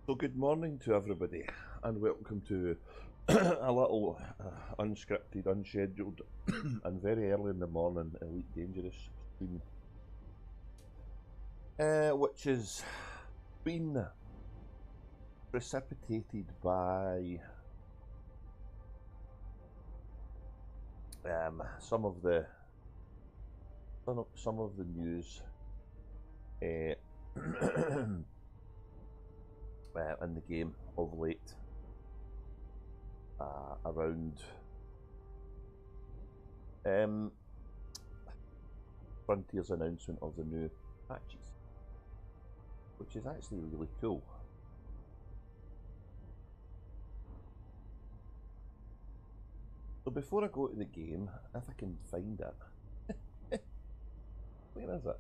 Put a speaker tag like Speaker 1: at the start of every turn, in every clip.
Speaker 1: So good morning to everybody and welcome to a little unscripted, unscheduled and very early in the morning Elite Dangerous stream, which has been precipitated by some of the news in the game of late around Frontier's announcement of the new patches, which is actually really cool. So before I go to the game, if I can find it, where is it?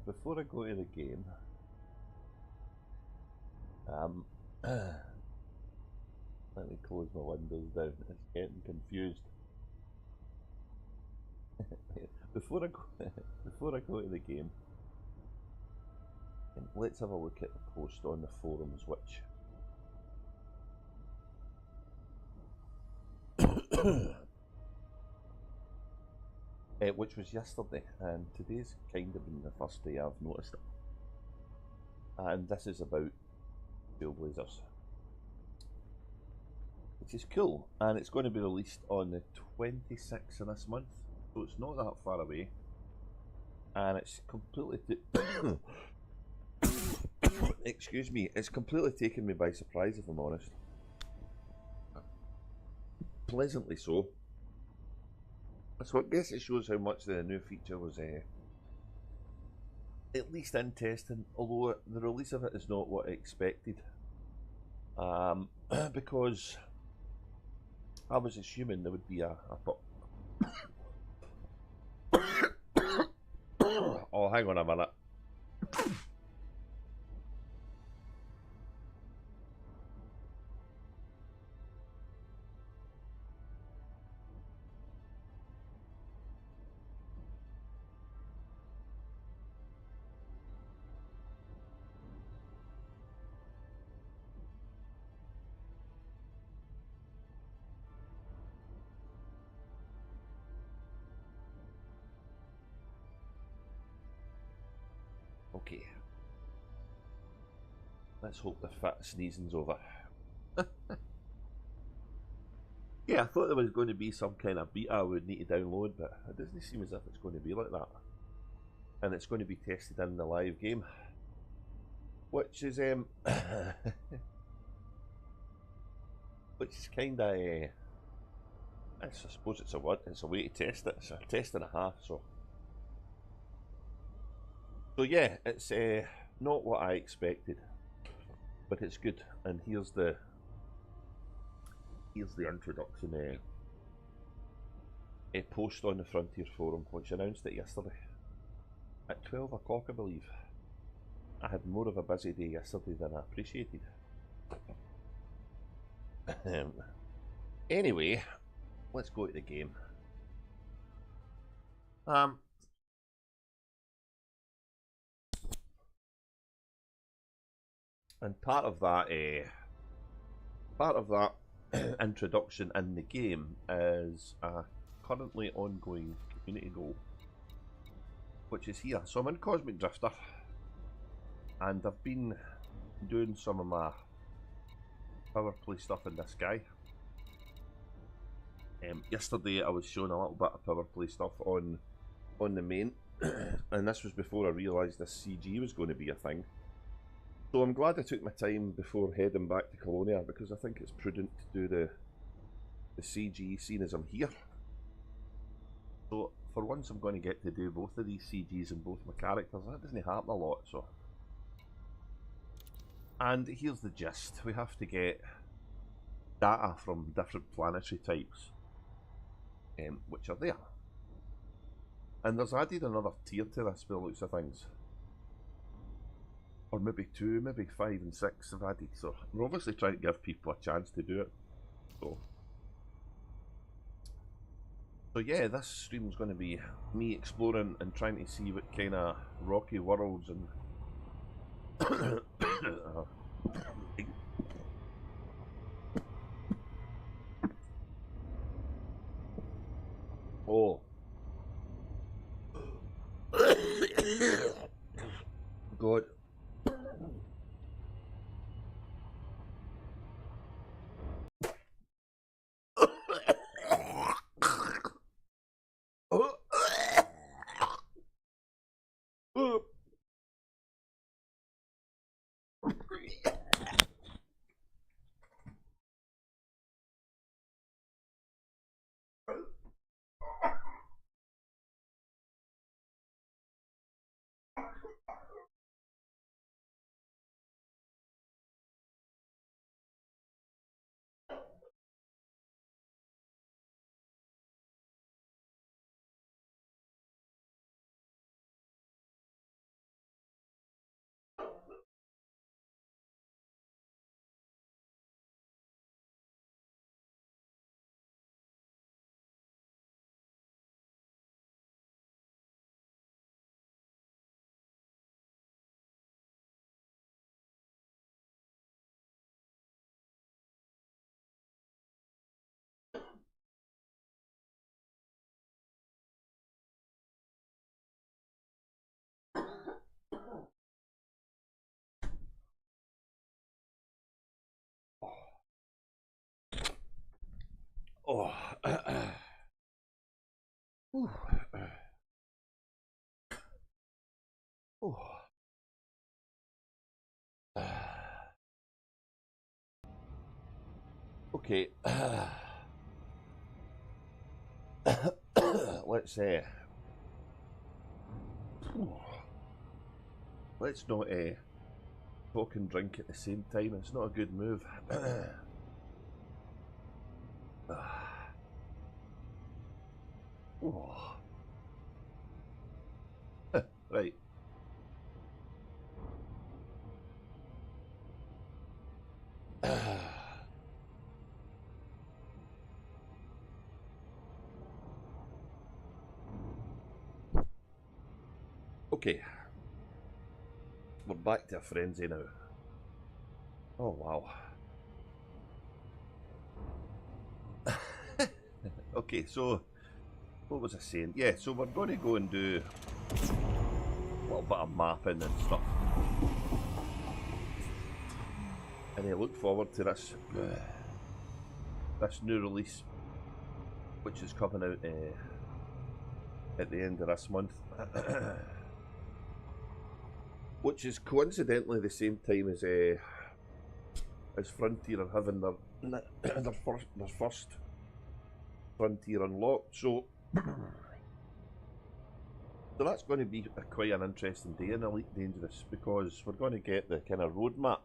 Speaker 1: Before I go to the game, let me close my windows down. It's getting confused. before I go to the game, let's have a look at the post on the forums, which was yesterday, and today's kind of been the first day I've noticed it. And this is about Trailblazers, which is cool, and it's going to be released on the 26th of this month, so it's not that far away, and it's completely excuse me, it's completely taken me by surprise, if I'm honest. Pleasantly so. So I guess it shows how much the new feature was at least in testing, although the release of it is not what I expected, because I was assuming there would be a oh, hang on a minute. Okay. Let's hope the fat sneezing's over. Yeah, I thought there was going to be some kind of beta I would need to download, but it doesn't seem as if it's going to be like that. And it's going to be tested in the live game, which is which is kind of I suppose it's a way to test it. It's a test and a half, so yeah, it's not what I expected, but it's good. And here's the introduction a post on the Frontier forum, which announced it yesterday at 12 o'clock, I believe. I had more of a busy day yesterday than I appreciated. Anyway, let's go to the game. And part of that introduction in the game is a currently ongoing community goal, which is here. So I'm in Cosmic Drifter, and I've been doing some of my power play stuff in this guy. Yesterday I was showing a little bit of power play stuff on the main, and this was before I realised this CG was going to be a thing. So I'm glad I took my time before heading back to Colonia, because I think it's prudent to do the CG, seeing as I'm here. So for once I'm going to get to do both of these CGs and both my characters. That doesn't happen a lot, so. And here's the gist. We have to get data from different planetary types, which are there. And there's added another tier to this by the looks of things. Or maybe 2, maybe 5 and 6 have added. So we're obviously trying to give people a chance to do it. So So yeah, this stream's going to be me exploring and trying to see what kind of rocky worlds and oh God. Oh. Oh. Okay. Let's say. Let's not talk and drink at the same time. It's not a good move. Oh. Right. Okay. We're back to a frenzy now. Oh wow. Okay, so what was I saying? Yeah, so we're going to go and do a little bit of mapping and stuff. And I look forward to this this new release, which is coming out at the end of this month. Which is coincidentally the same time as Frontier are having their first Frontier unlocked. So that's going to be quite an interesting day in Elite Dangerous, because we're going to get the kind of roadmap,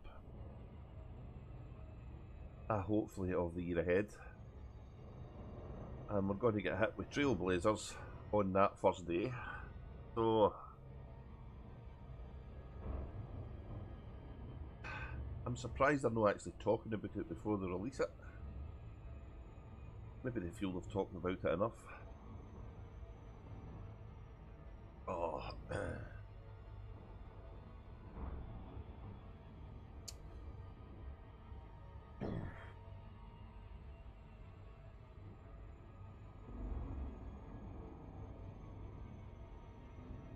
Speaker 1: hopefully, of the year ahead. And we're going to get hit with Trailblazers on that first day. So I'm surprised they're not actually talking about it before they release it. Maybe they feel they've talked about it enough. Oh.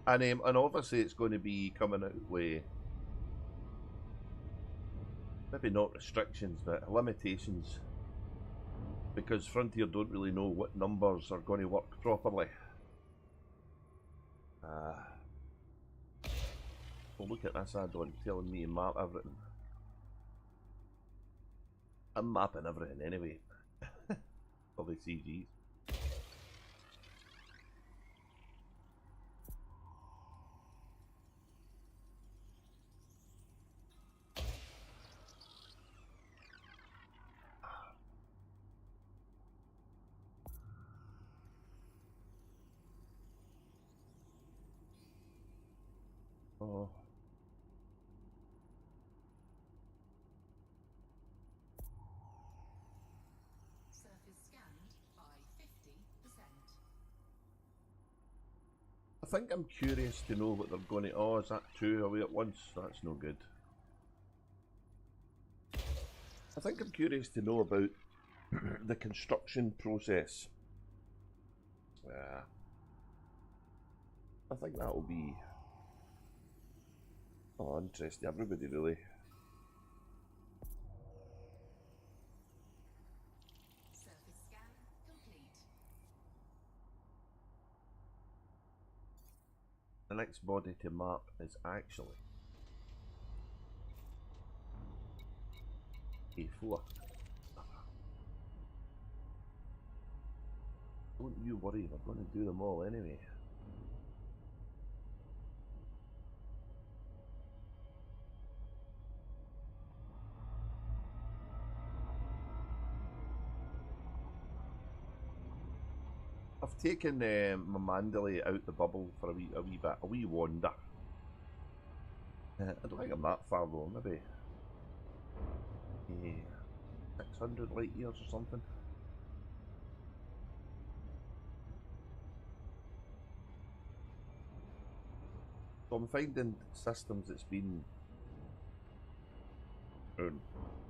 Speaker 1: And obviously it's going to be coming out with maybe not restrictions, but limitations, because Frontier don't really know what numbers are going to work properly. Well, look at this add-on telling me to map everything. I'm mapping everything anyway. Probably CGs. Oh.
Speaker 2: Surface scanned by 50%.
Speaker 1: I think I'm curious to know what they're going to... Oh, is that two away at once? That's no good. I think I'm curious to know about the construction process. I think that will be... Oh, interesting. Everybody, really.
Speaker 2: Surface scan complete.
Speaker 1: The next body to map is actually A4. Don't you worry, we're going to do them all anyway. I've taken my Mandalay out the bubble for a wee wander. I don't think I'm that far though, maybe 600 light years or something. So I'm finding systems that's been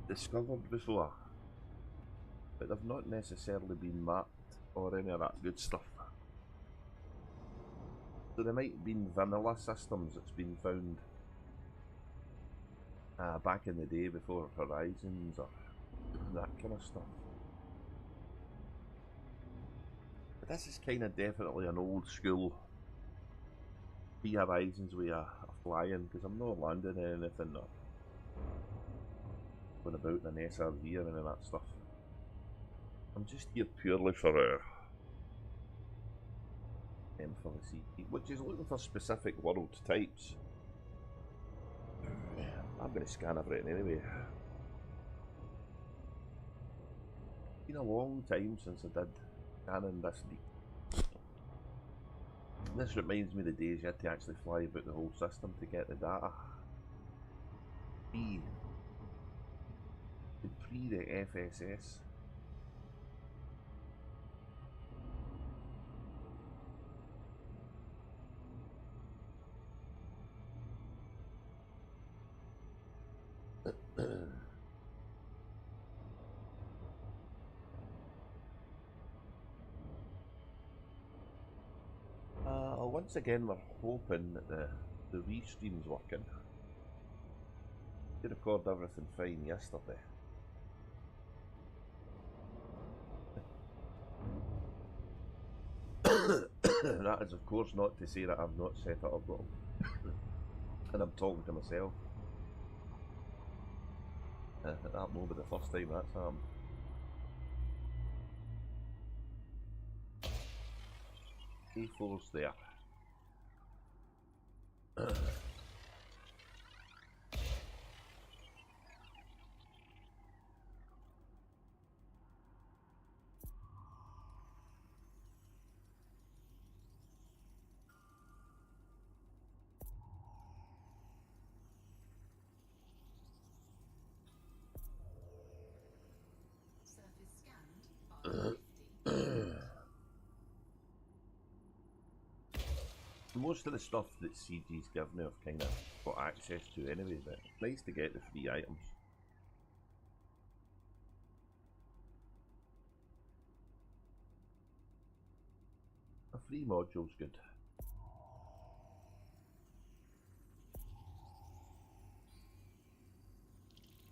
Speaker 1: discovered before, but they've not necessarily been mapped or any of that good stuff. So there might have been vanilla systems that's been found back in the day before Horizons or that kind of stuff. But this is kind of definitely an old school Horizons way of flying, because I'm not landing anything or going about in an SRV or any of that stuff. I'm just here purely for which is looking for specific world types. I'm going to scan everything anyway. It's been a long time since I did scanning this deep. This reminds me of the days you had to actually fly about the whole system to get the data. Pre the FSS. Once again, we're hoping that the restream's working. We record everything fine yesterday. That is, of course, not to say that I've not set it up wrong. And I'm talking to myself. That won't be the first time that's happened. A4's there.
Speaker 2: Surface scanned by 50.
Speaker 1: Most of the stuff that CG's given me I've kind of got access to anyway, but it's nice to get the free items. A free module's good.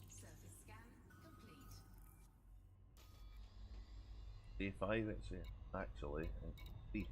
Speaker 2: Surface scan complete.
Speaker 1: A5 it's actually free.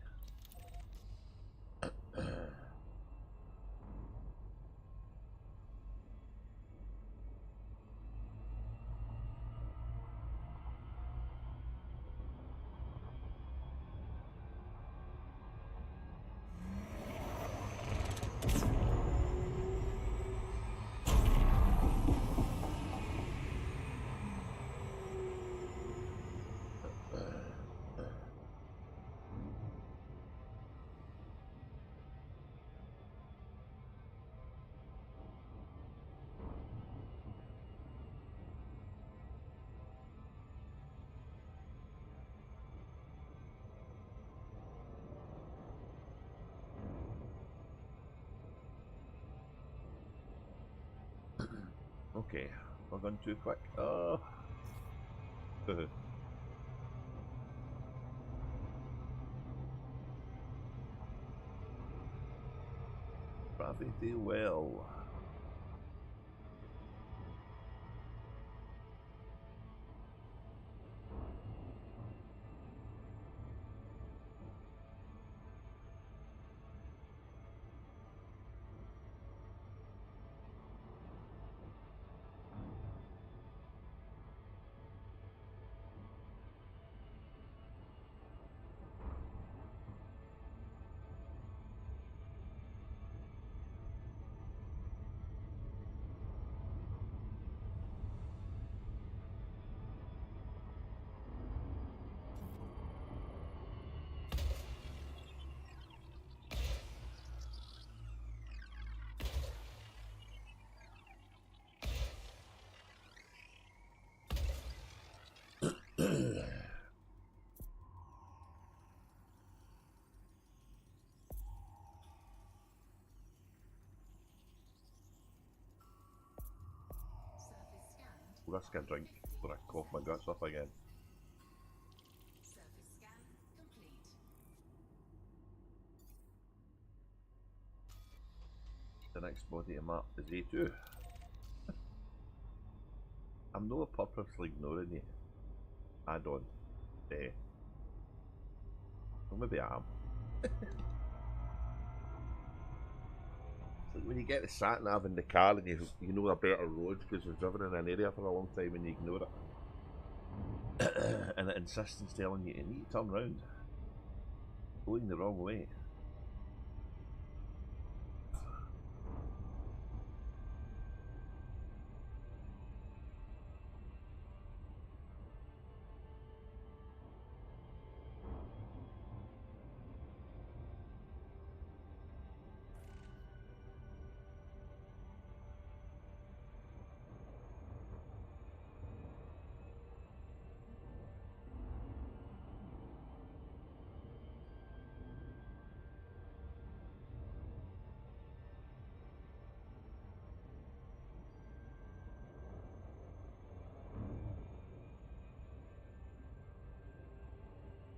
Speaker 1: Okay, we're going too quick. Oh. Gravity well.
Speaker 2: Surface scanned.
Speaker 1: Risk a drink before I cough my guts up again.
Speaker 2: Surface scan complete.
Speaker 1: The next body to map is A2. I'm not purposely ignoring you. I don't. Well, maybe I am. It's like when you get the sat nav in the car and you know a better road because you've driven in an area for a long time and you ignore it. And it insists in telling you need to turn round. Going the wrong way.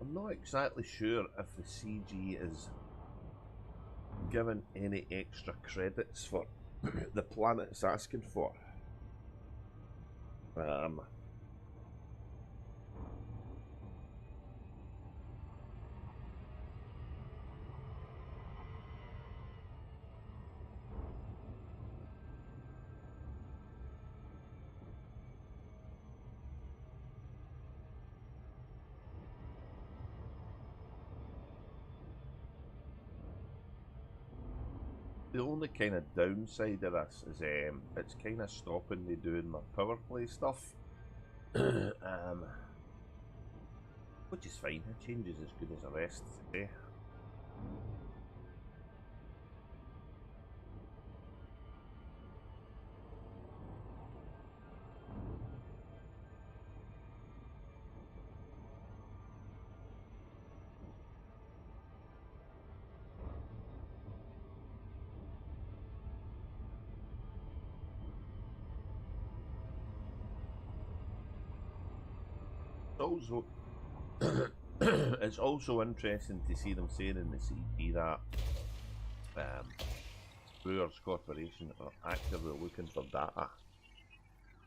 Speaker 1: I'm not exactly sure if the CG is given any extra credits for the planet it's asking for. The only kind of downside of this is it's kind of stopping me doing my power play stuff. Which is fine, it changes as good as the rest today. Also, it's also interesting to see them saying in the CP that Brewers Corporation are actively looking for data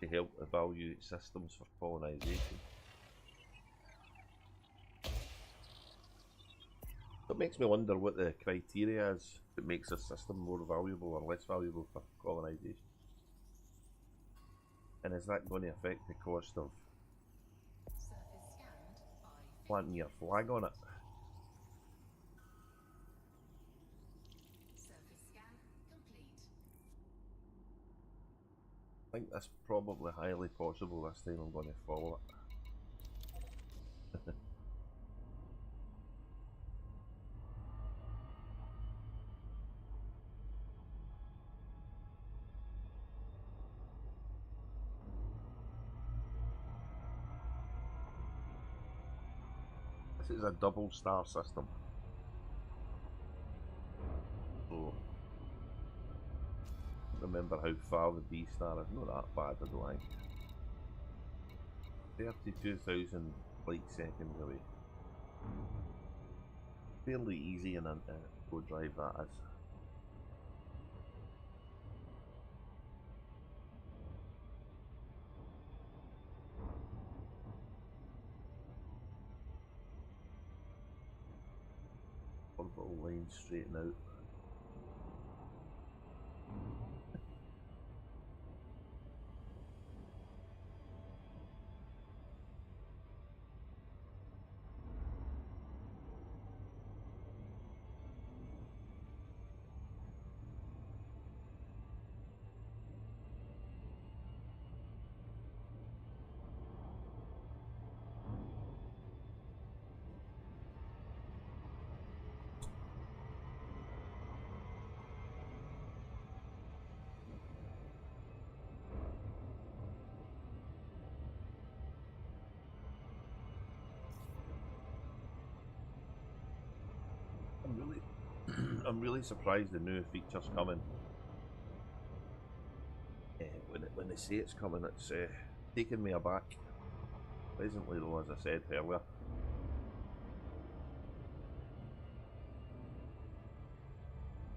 Speaker 1: to help evaluate systems for colonisation. It makes me wonder what the criteria is that makes a system more valuable or less valuable for colonisation. And is that going to affect the cost of
Speaker 2: Surface scanned by
Speaker 1: planting your flag on it?
Speaker 2: surface scan complete.
Speaker 1: I think that's probably highly possible this time. I'm going to follow it. This is a double star system. So remember how far the B star is. Not that bad, I don't think. 32,000 light seconds away. Fairly easy in a co-drive, that is. Orbital line straighten out. I'm really surprised the new feature's coming. When they say it's coming, it's taking me aback. Pleasantly though, as I said earlier.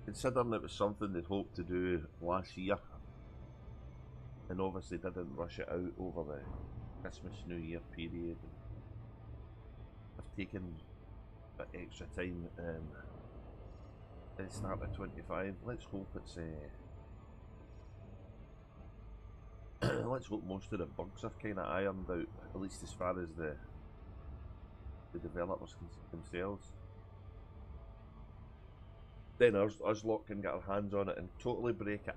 Speaker 1: Considering it was something they'd hoped to do last year, and obviously didn't rush it out over the Christmas New Year period. I've taken a bit extra time at the start of 25. Let's hope it's let's hope most of the bugs have kind of ironed out, at least as far as the developers themselves. Then us lot can get our hands on it and totally break it.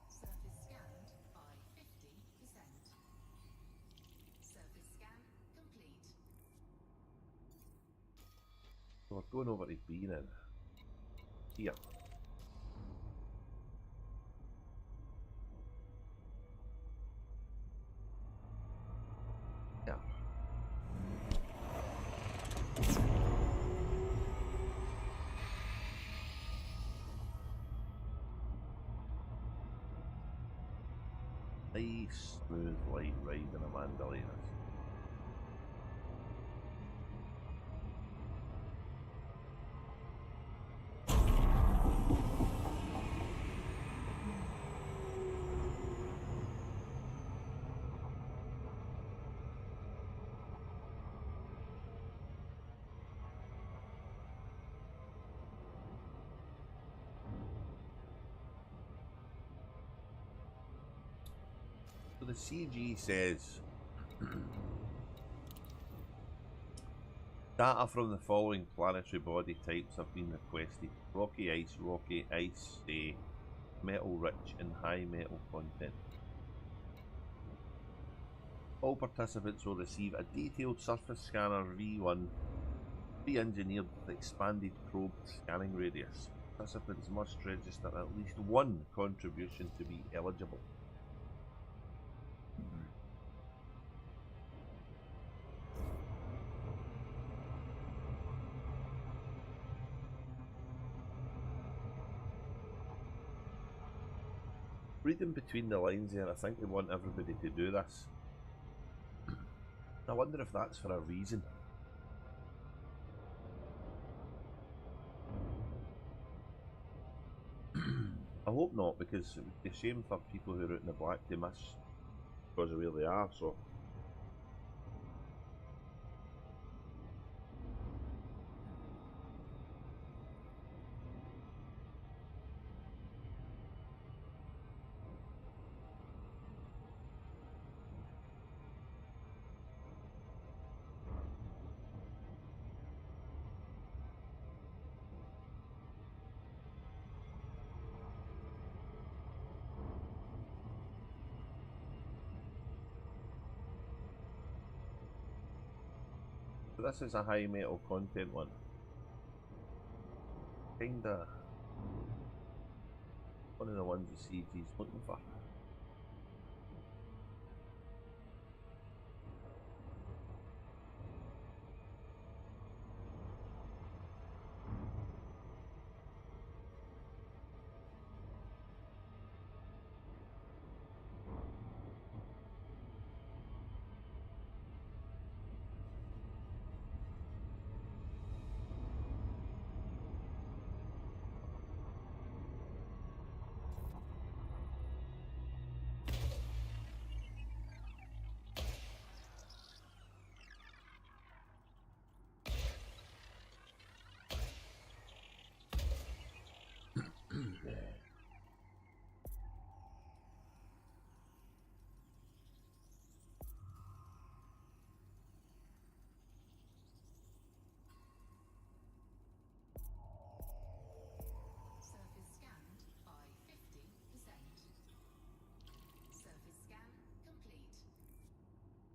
Speaker 2: Surface scanned by 50%. Surface scan complete.
Speaker 1: So we're going over to B now. Here. Yeah. Nice, smooth, light ride in a Mandalay. So the CG says data from the following planetary body types have been requested: rocky, ice, metal rich and high metal content. All participants will receive a detailed surface scanner V1 pre-engineered with expanded probe scanning radius. Participants must register at least one contribution to be eligible. Reading between the lines there, I think they want everybody to do this. I wonder if that's for a reason. I hope not, because it would be a shame for people who are out in the black to miss because of where they are, so. this is a high metal content one. Kinda one of the ones the CG's looking for.
Speaker 2: Surface scanned by 50%. Surface scan complete.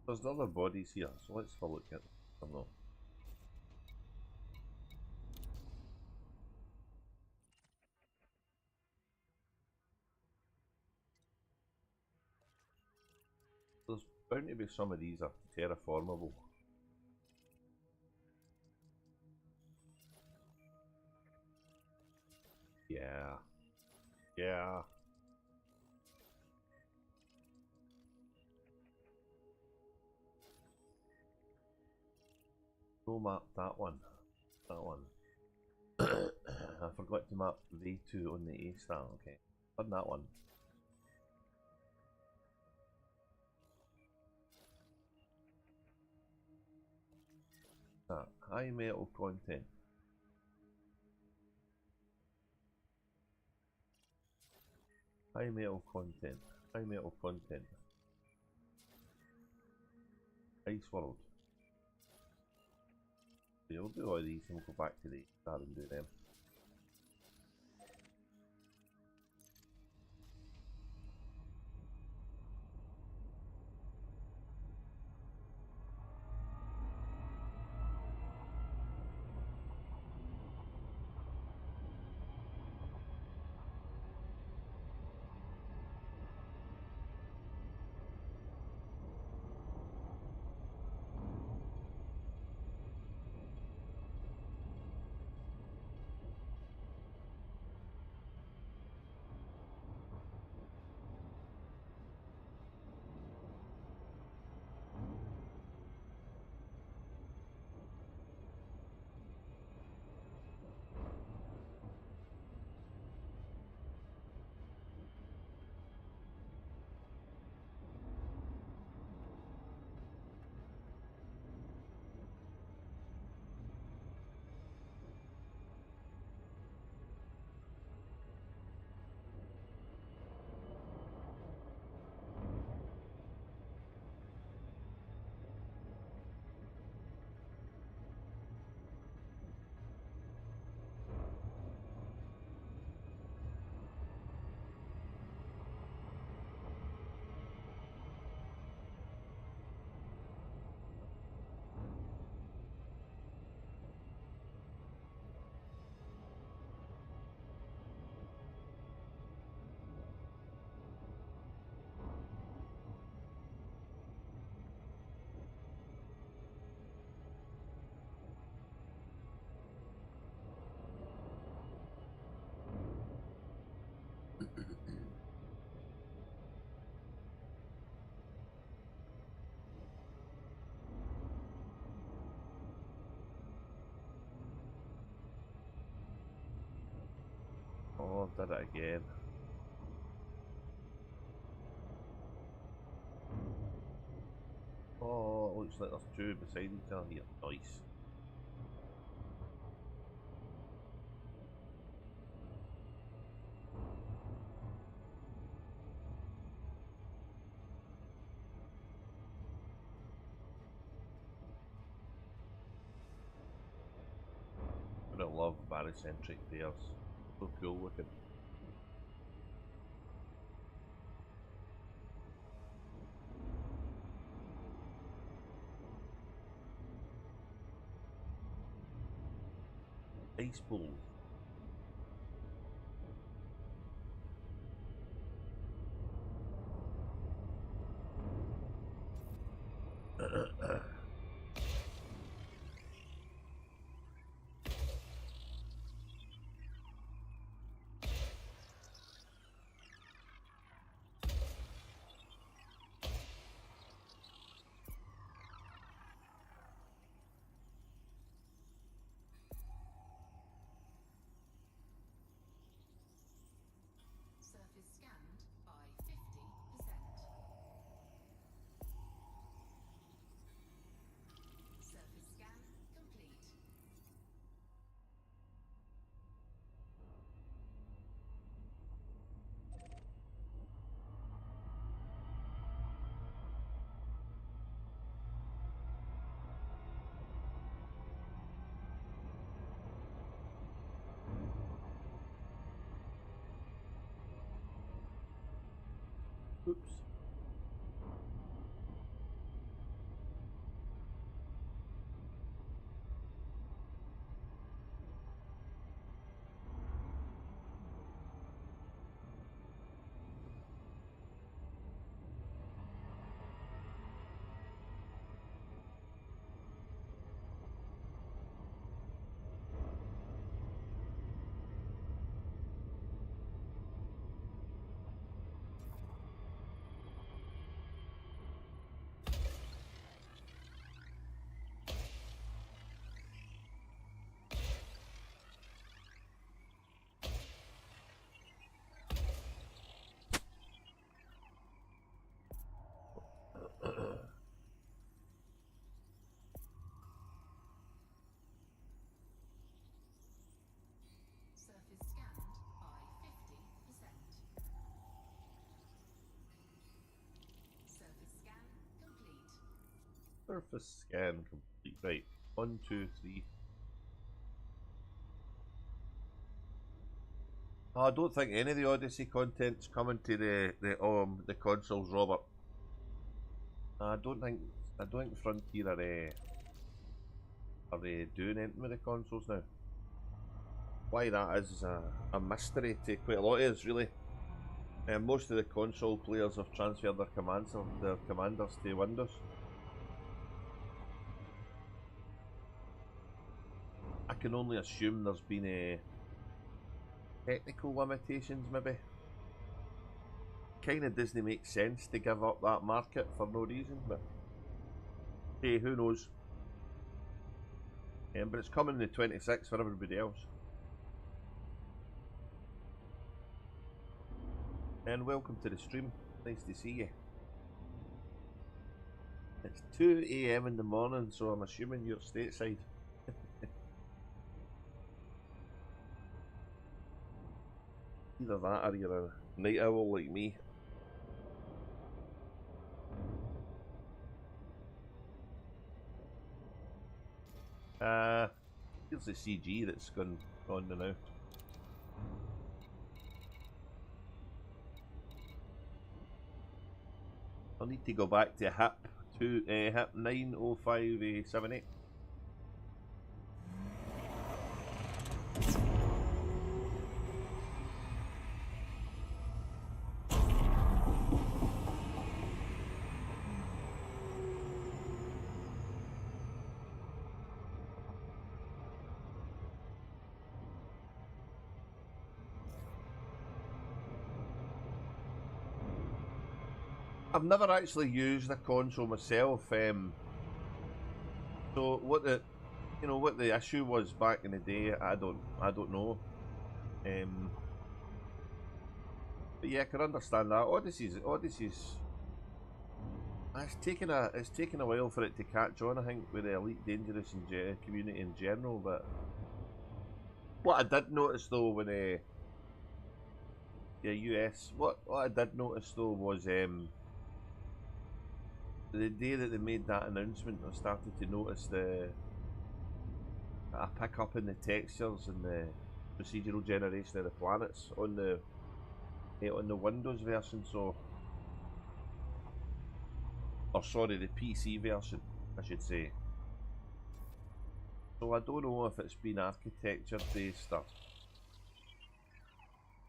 Speaker 1: There's other bodies here, so let's have a look at them. No. There's bound to be some of these are terraformable. Yeah. Yeah. Go map that one. That one. I forgot to map V2 on the A star, okay. Done that one. High metal content. High metal content. High metal content. Ice World. Yeah, we'll do all these and we'll go back to the star and do them. Oh, I've done it again. Oh, looks like there's two beside each other here. Nice. I love barycentric pairs. So cool looking. Ice balls.
Speaker 2: Surface scanned by 50%. Surface scan complete.
Speaker 1: Oops.
Speaker 2: Surface scanned by 50%. Surface scan complete.
Speaker 1: Surface scan complete. Right. 1, 2, 3. Oh, I don't think any of the Odyssey content's coming to the consoles, Robert. I don't think Frontier are doing anything with the consoles now. Why that is a mystery to quite a lot of us, really. Most of the console players have transferred their commanders to Windows. I can only assume there's been technical limitations, maybe. Kind of doesn't make sense to give up that market for no reason, but hey, who knows? But it's coming in the 26th for everybody else. And welcome to the stream. Nice to see you. It's 2 AM in the morning, so I'm assuming you're stateside. Either that or you're a night owl like me. Here's the CG that's gone on now. I'll need to go back to HIP 90578. I've never actually used a console myself, so what the issue was back in the day, I don't know. But yeah, I can understand that. Odyssey's it's taken a while for it to catch on, I think, with the Elite Dangerous and community in general. But what I did notice though when US, what I did notice though was the day that they made that announcement, I started to notice a pick up in the textures and the procedural generation of the planets on the Windows version. So, or sorry, the PC version, I should say. So I don't know if it's been architecture based or...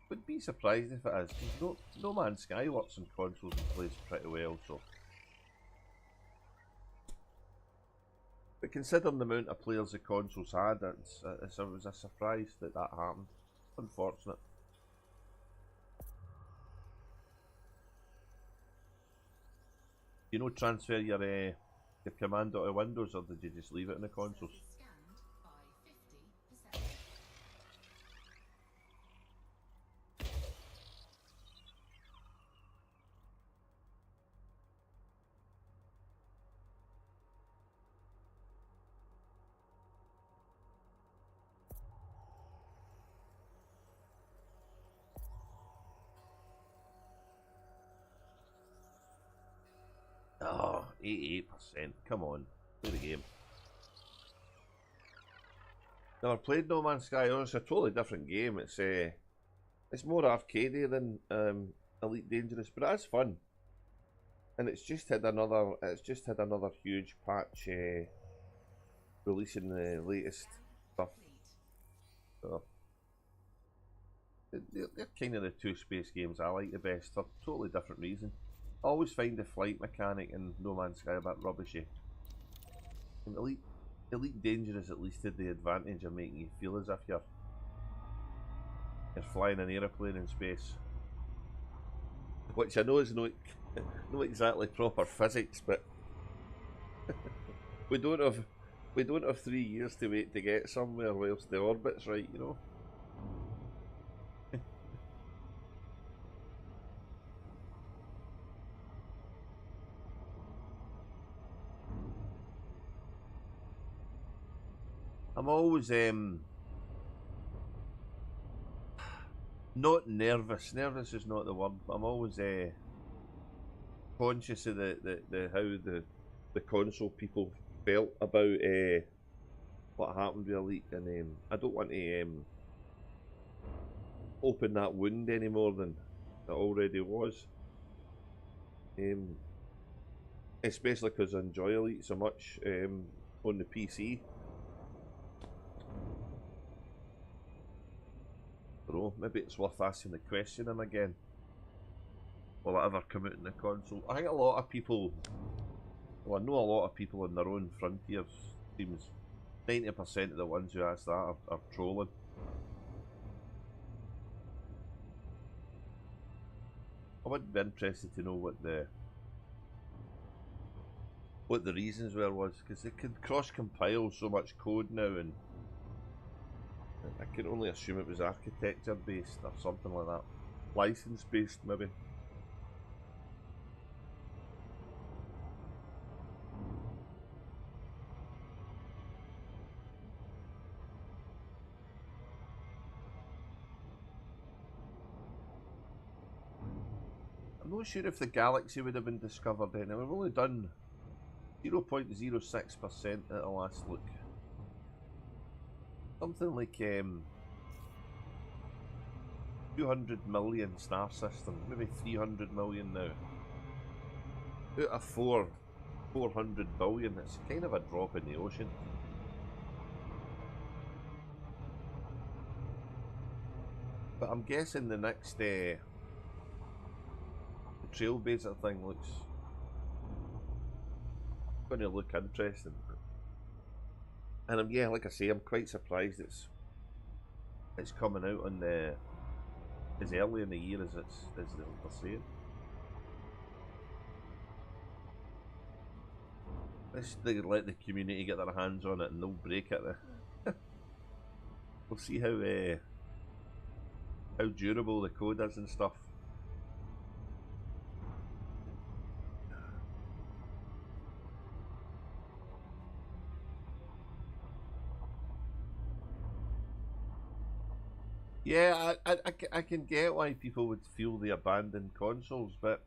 Speaker 1: Would be surprised if it is, because No Man's Sky works on consoles and plays pretty well, so... But considering the amount of players the consoles had, it was a surprise that happened. Unfortunate. You know, transfer your command out of Windows, or did you just leave it in the consoles?
Speaker 2: Scanned by 50%.
Speaker 1: Oh, 88%. Come on, play the game. Never played No Man's Sky. Oh, it's a totally different game. It's more arcadey than Elite Dangerous, but it is fun. And it's just had another huge patch releasing the latest stuff. So, they're kind of the two space games I like the best for totally different reasons. I always find the flight mechanic in No Man's Sky a bit rubbishy. And Elite Dangerous at least had the advantage of making you feel as if you're flying an aeroplane in space. Which I know is not exactly proper physics, but we don't have 3 years to wait to get somewhere whilst the orbit's right, you know. I'm always not nervous. Nervous is not the word, but I'm always conscious of how the console people felt about what happened with Elite, and I don't want to open that wound any more than it already was. Especially because I enjoy Elite so much on the PC. So maybe it's worth asking the question him again. Will it ever come out in the console? I think a lot of people, well, I know a lot of people on their own frontiers. Seems 90% of the ones who ask that are trolling. I would be interested to know what the reasons was, because they could cross-compile so much code now, and I can only assume it was architecture based or something like that. License based, maybe. I'm not sure if the galaxy would have been discovered then. We've only done 0.06% at the last look. Something like 200 million star system, maybe 300 million now. Out of 400 billion, it's kind of a drop in the ocean. But I'm guessing the next the Trailblazer thing looks going to look interesting. And yeah, like I say, I'm quite surprised it's coming out on as early in the year as they're saying. They let the community get their hands on it and they'll break it. We'll see how durable the code is and stuff. Yeah, I can get why people would feel they abandoned consoles, but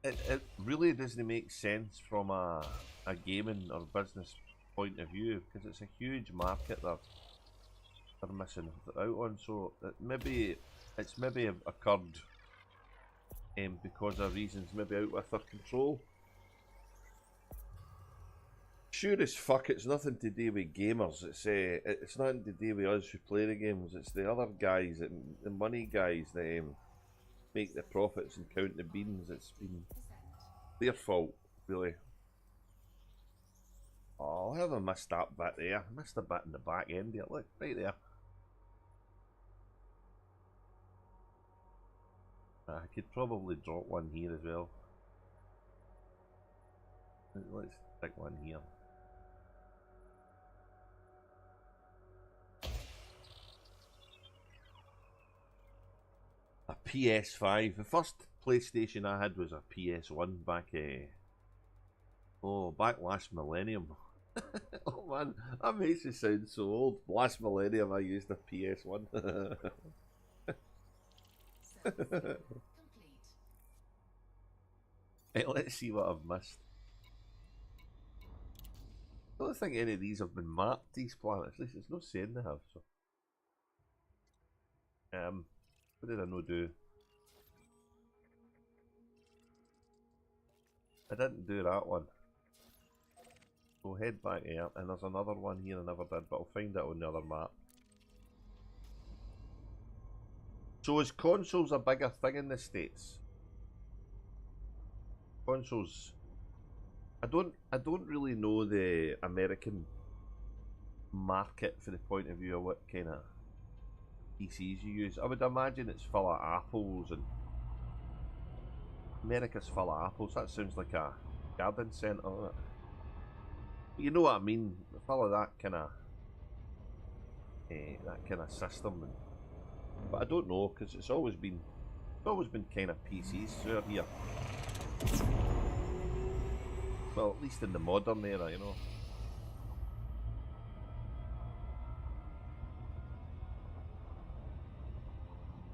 Speaker 1: it really doesn't make sense from a gaming or business point of view, because it's a huge market they're missing out on. So it's maybe occurred because of reasons maybe out with their control. Sure as fuck, it's nothing to do with gamers. It's nothing to do with us who play the games. It's the other guys, the money guys that make the profits and count the beans. It's been their fault, really. Oh, how have I missed that bit there? I missed a bit in the back end there. Look, right there. I could probably drop one here as well. Let's stick one here. A PS5. The first PlayStation I had was a PS1 back back last millennium. Oh man, that makes it sound so old. Last millennium I used a PS1. Hey, let's see what I've missed. I don't think any of these have been mapped, these planets. At least it's not saying they have, so. What did I not do? I didn't do that one. So head back here, and there's another one here I never did, but I'll find it on the other map. So is consoles a bigger thing in the States? Consoles. I don't really know the American market for the point of view of what kind of PCs you use. I would imagine it's full of apples, and America's full of apples. That sounds like a garden centre, doesn't it? You know what I mean? Full of that kind of system. But I don't know, because it's always been kind of PCs through here. Well, at least in the modern era, you know.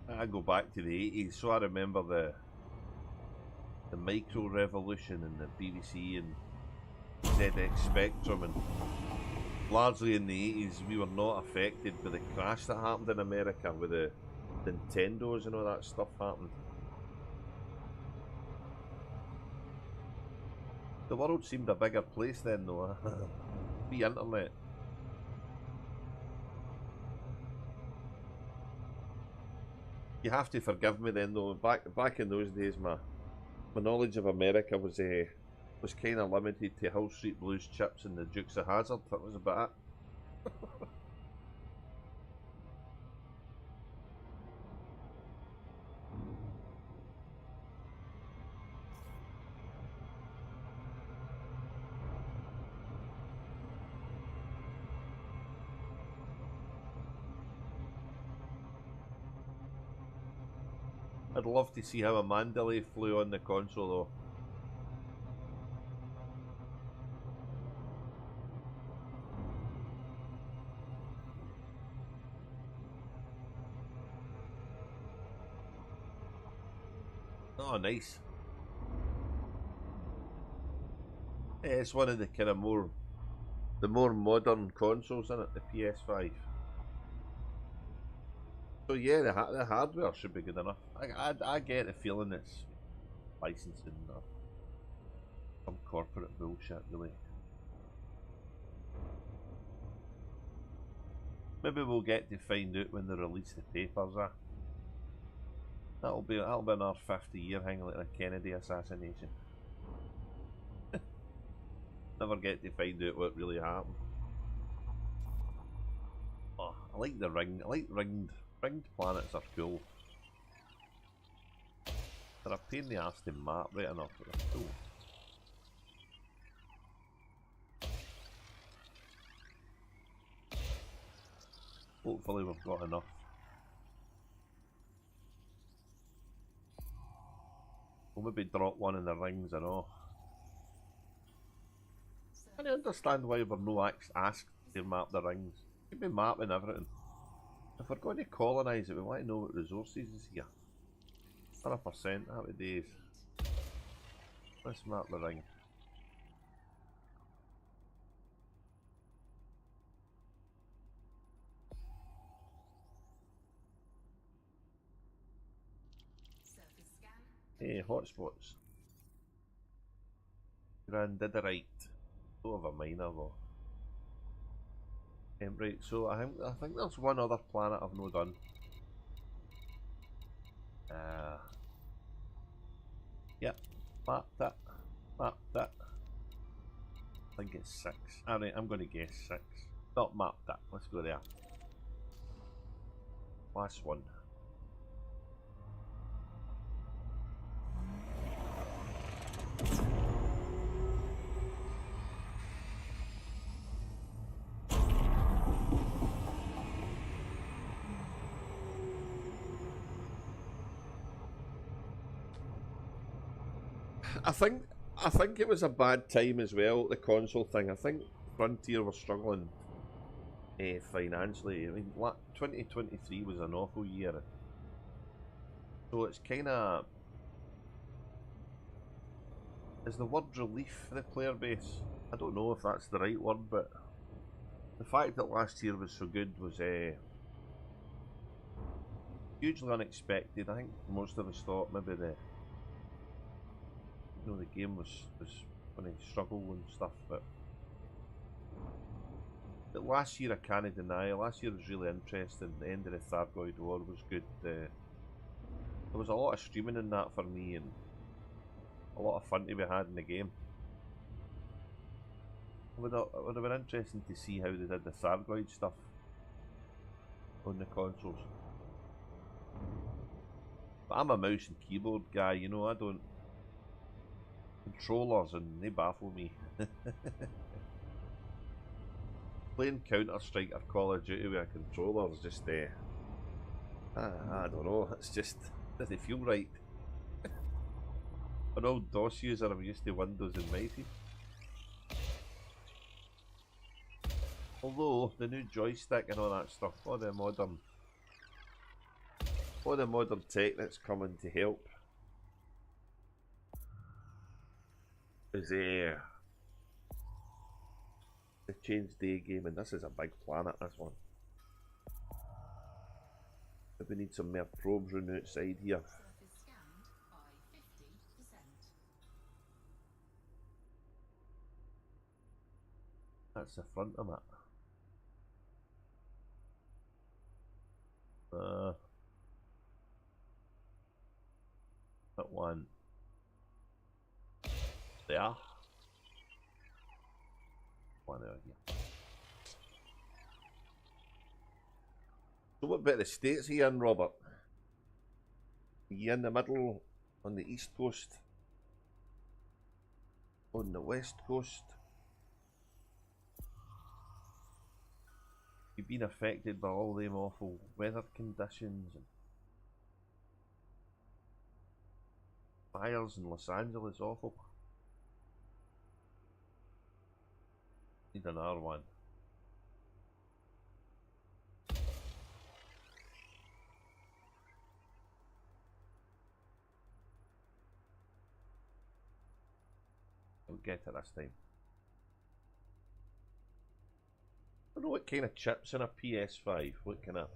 Speaker 1: I go back to the 80s, so I remember the micro revolution and the BBC and ZX Spectrum, and largely in the 80s we were not affected by the crash that happened in America with the Nintendos and all that stuff happened. The world seemed a bigger place then though. The internet. You have to forgive me then though. Back in those days, my knowledge of America was kind of limited to Hill Street Blues chips and the Dukes of Hazzard. That was about it. I'd love to see how a Mandalay flew on the console though. Oh, nice. Yeah, it's one of the kind of more modern consoles, isn't it? The PS5. So yeah, the hardware should be good enough. I get the feeling it's licensing or some corporate bullshit, really. Maybe we'll get to find out when they release the papers. That'll be another 50-year thing, like the Kennedy assassination. Never get to find out what really happened. Oh, I like the ring. I like ringed planets are cool. They're a pain in the arse to map right enough, but they're cool. Hopefully we've got enough. We'll maybe drop one in the rings and all. I don't understand why we're no asked to map the rings. We've been mapping everything. If we're going to colonise it, we want to know what resources is here. 100% happy days. Let's map the ring. Hey, hotspots. Grandidorite. Sort of a minor though. Right, so I think there's one other planet I've not done. Yep, mapped it. Mapped it. I think it's 6. Alright, I'm going to guess 6. Not mapped it. Let's go there. Last one. I think it was a bad time as well, the console thing. I think Frontier were struggling financially. I mean, 2023 was an awful year. So it's kind of... Is the word relief for the player base? I don't know if that's the right word, but the fact that last year was so good was hugely unexpected. I think most of us thought maybe the game was going to struggle and stuff, but last year I can't deny. Last year was really interesting. The end of the Thargoid War was good. There was a lot of streaming in that for me, and a lot of fun to be had in the game. It would have been interesting to see how they did the Thargoid stuff on the consoles. But I'm a mouse and keyboard guy, you know. I don't... Controllers, and they baffle me. Playing Counter-Strike or Call of Duty with a controller is just I don't know, it's just doesn't feel right. An old DOS user, I'm used to Windows and Mighty. Although the new joystick and all that stuff, all the modern tech that's coming to help is to change day game, and this is a big planet, this one. But we need some more probes running outside here.
Speaker 2: Surface scanned by 50%.
Speaker 1: That's the front of it. That one. There. One out here. So what about the States are you in, Robert? Are you in the middle, on the east coast? On the west coast? You've been affected by all them awful weather conditions and fires in Los Angeles, awful. Need another one. I'll get it this time. I don't know what kind of chips in a PS5, what kind of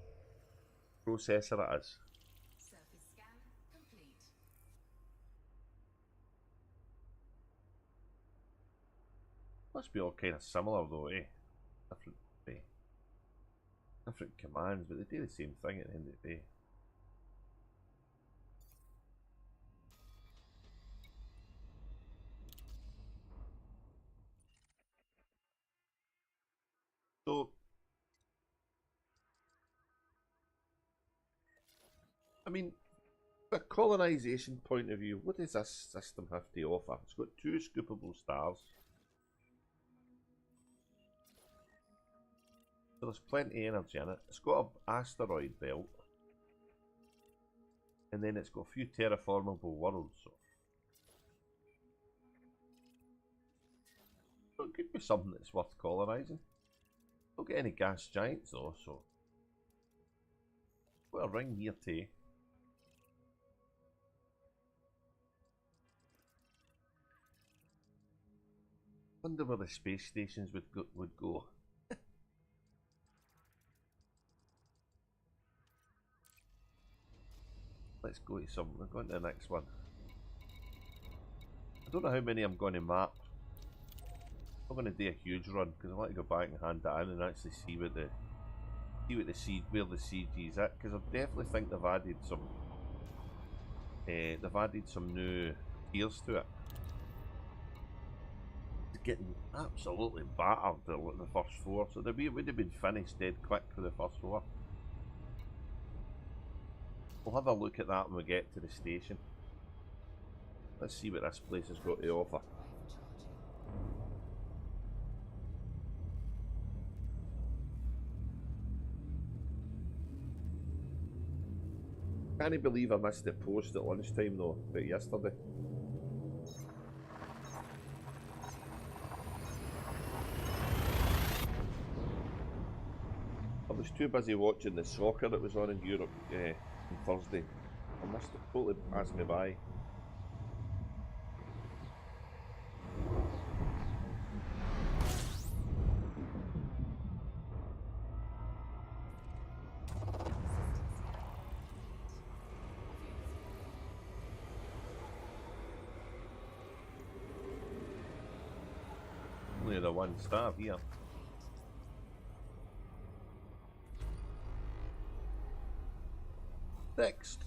Speaker 1: processor it is.
Speaker 2: Surface scan complete.
Speaker 1: Must be all kind of similar though, eh? Different commands, but they do the same thing at the end of the day. So, I mean, from a colonisation point of view, what does this system have to offer? It's got 2 scoopable stars. So there's plenty of energy in it. It's got an asteroid belt. And then it's got a few terraformable worlds. So it could be something that's worth colonising. Don't get any gas giants though, so... Got a ring here too. Wonder where the space stations would go. Let's go to some. We're going to the next one. I don't know how many I'm going to map. I'm going to do a huge run because I want to go back and hand that in and actually see what the where the CG is at, because I definitely think they've added some new tiers to it. It's getting absolutely battered the first four, so it would have been finished dead quick for the first four. We'll have a look at that when we get to the station. Let's see what this place has got to offer. Can't believe I missed the post at lunchtime though, but yesterday. I was too busy watching the soccer that was on in Europe on Thursday. I missed it, totally passed me by. Only the one star here. Next.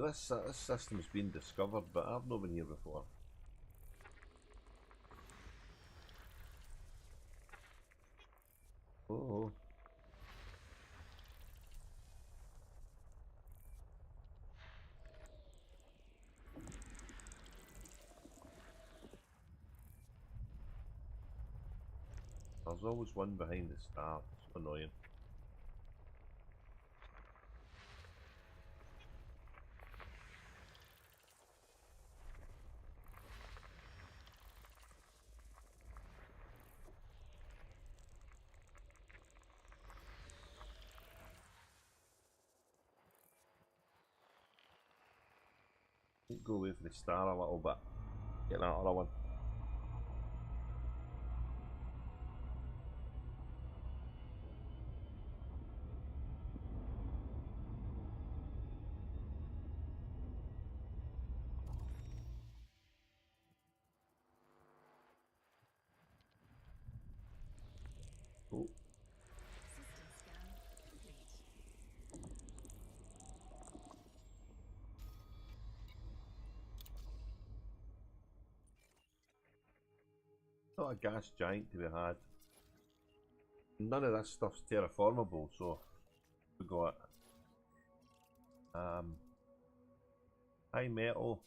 Speaker 1: This system's been discovered, but I've not been here before. Oh. There's always one behind the star. It's annoying. Go away for the star a little bit. Get that other one. Oh.
Speaker 2: System scan complete.
Speaker 1: Not a gas giant to be had. None of this stuff's terraformable, so we got high metal,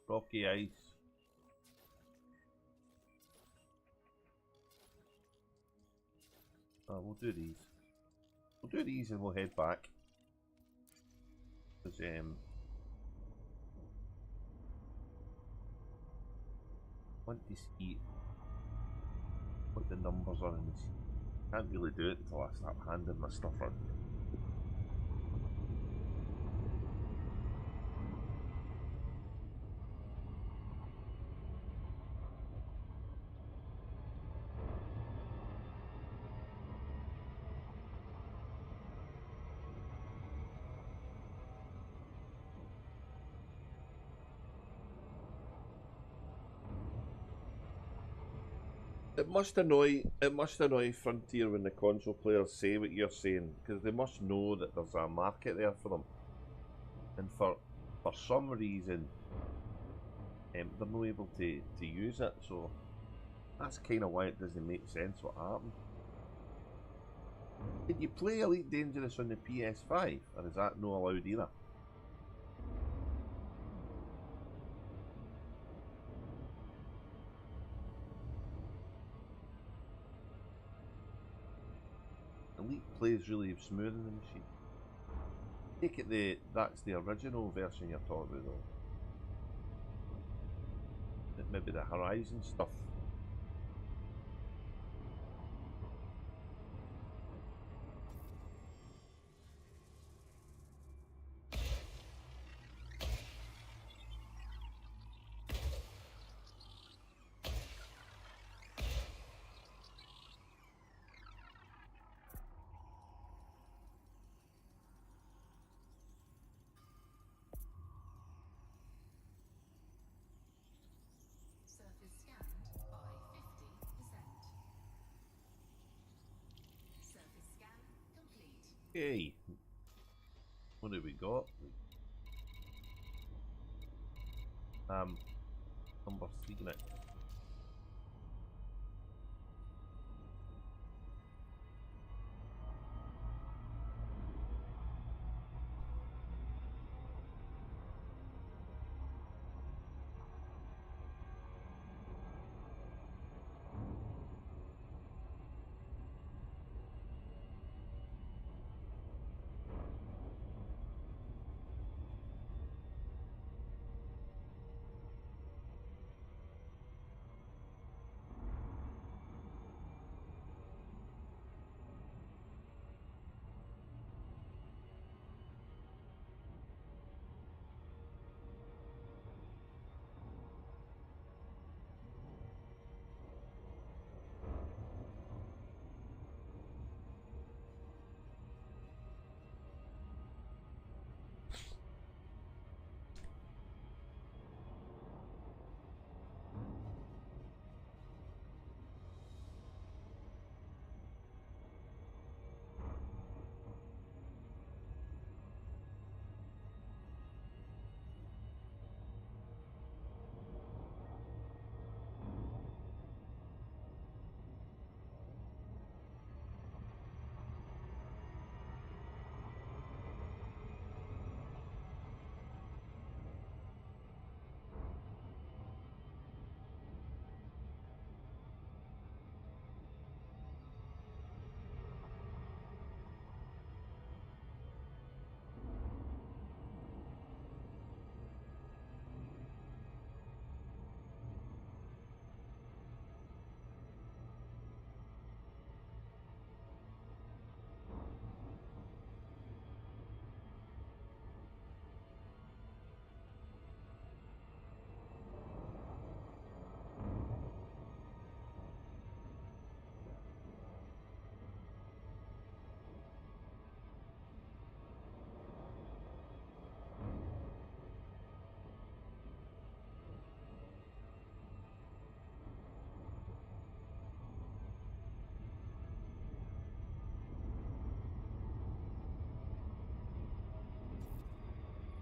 Speaker 1: rocky ice. We'll do these. We'll do these and we'll head back. Because I want to see what the numbers are in this. Can't really do it until I start handing my stuff out. It must annoy Frontier when the console players say what you're saying, because they must know that there's a market there for them, and for some reason they're not able to use it. So That's kind of why it doesn't make sense what happened. Did you play Elite Dangerous on the PS5, or is that not allowed either? Elite plays really smooth in the machine. Take it that's the original version you're talking about though. Maybe the Horizon stuff.
Speaker 2: Surface scanned by 50%. Surface scan complete.
Speaker 1: Okay. What do we got? Number 3 in it.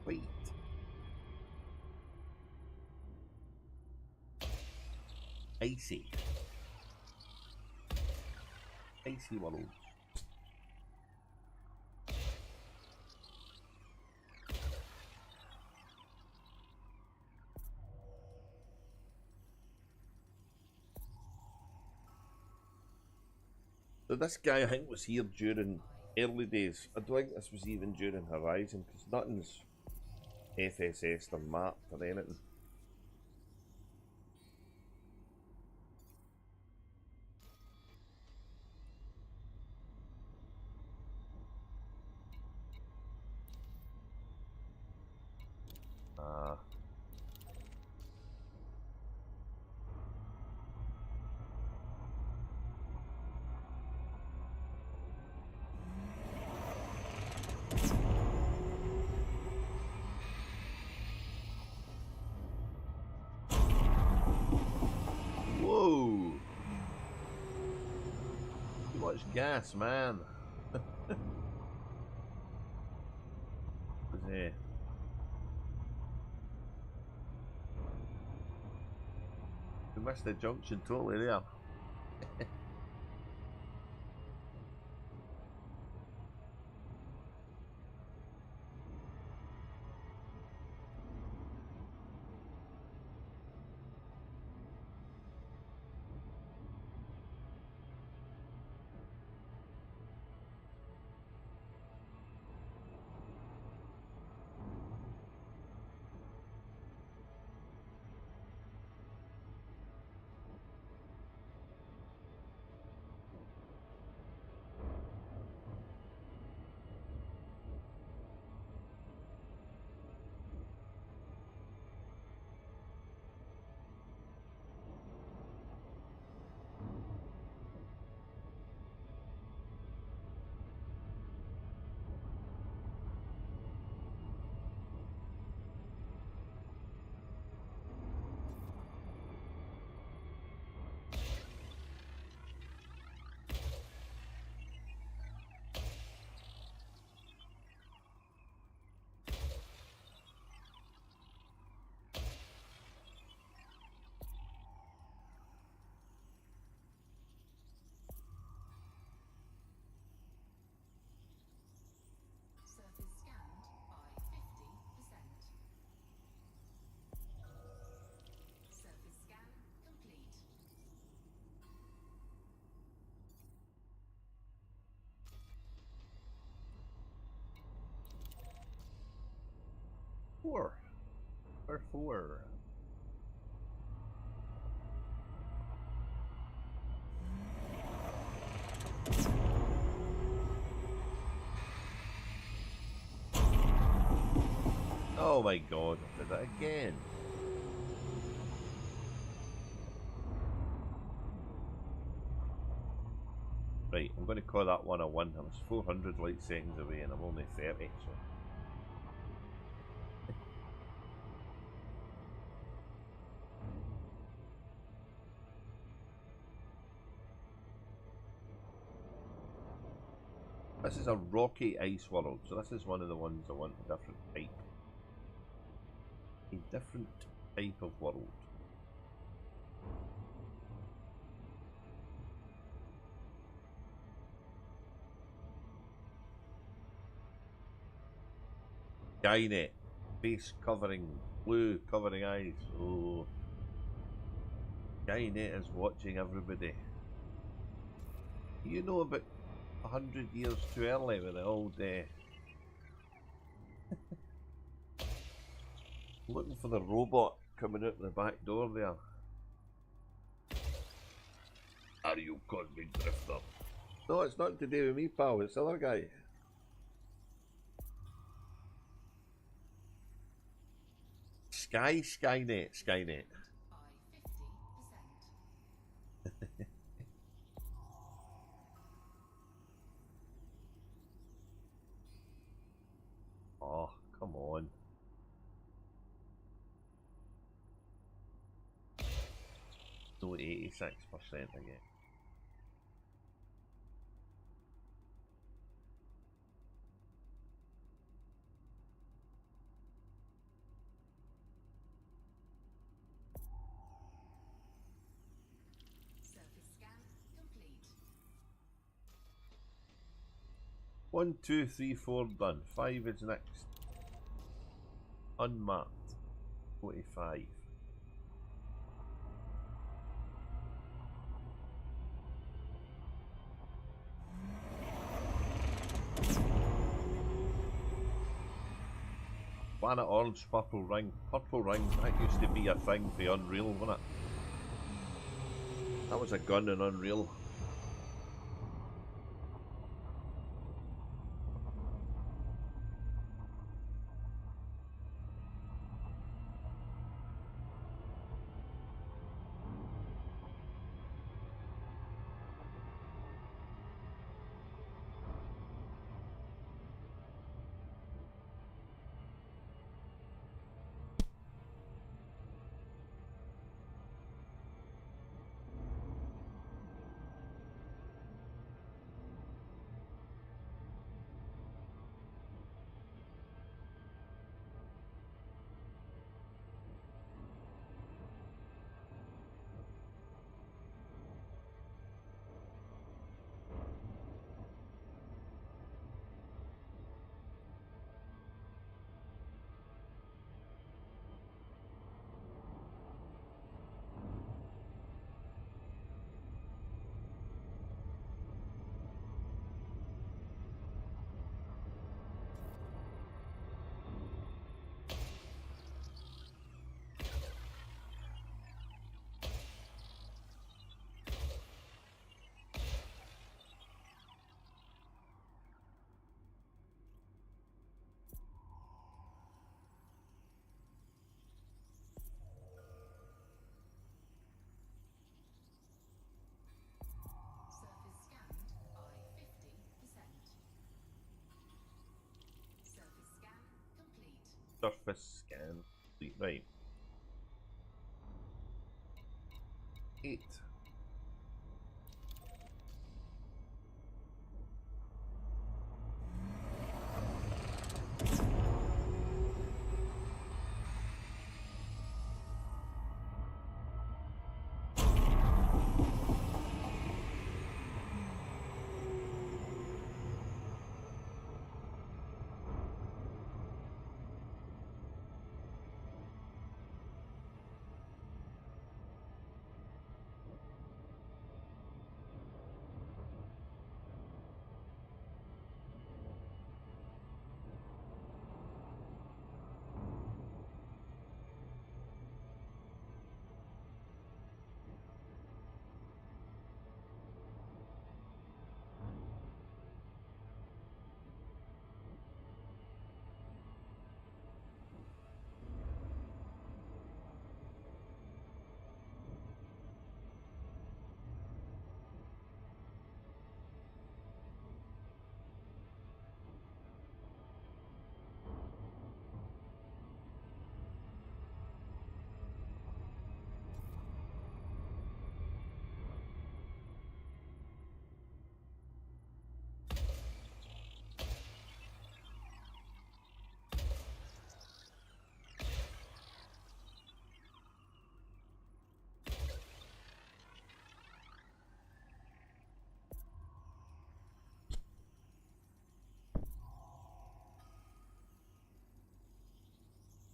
Speaker 1: Wait. Icy. Icy world. So this guy I think was here during early days. I don't think this was even during Horizon because nothing's FSS or mapped or anything. Whoa! Too much gas, man. Yeah. missed the junction totally there.
Speaker 2: Surface scanned by 50%. Surface scan complete.
Speaker 1: Four. Or four. Oh my god, I did that again. Right, I'm going to call that one a 1. I was 400 light seconds away and I'm only 30, so... This is a rocky ice world, so this is one of the ones I want a different type. A different type of world. Skynet, face covering, blue covering eyes. Oh, Skynet is watching everybody. You know about 100 years too early with the old looking for the robot coming out the back door there. Are you convict drifter? No, it's not to do with me, pal, it's the other guy. Skynet.
Speaker 2: By 50%.
Speaker 1: Oh, come on. No, 86% again.
Speaker 2: Surface scan complete.
Speaker 1: 1, 2, 3, 4 done. 5 is next. Unmapped. 45. Planet Orange Purple Ring. Purple Ring, that used to be a thing for Unreal, wasn't it? That was a gun in Unreal. Surface scan complete. Right. 8.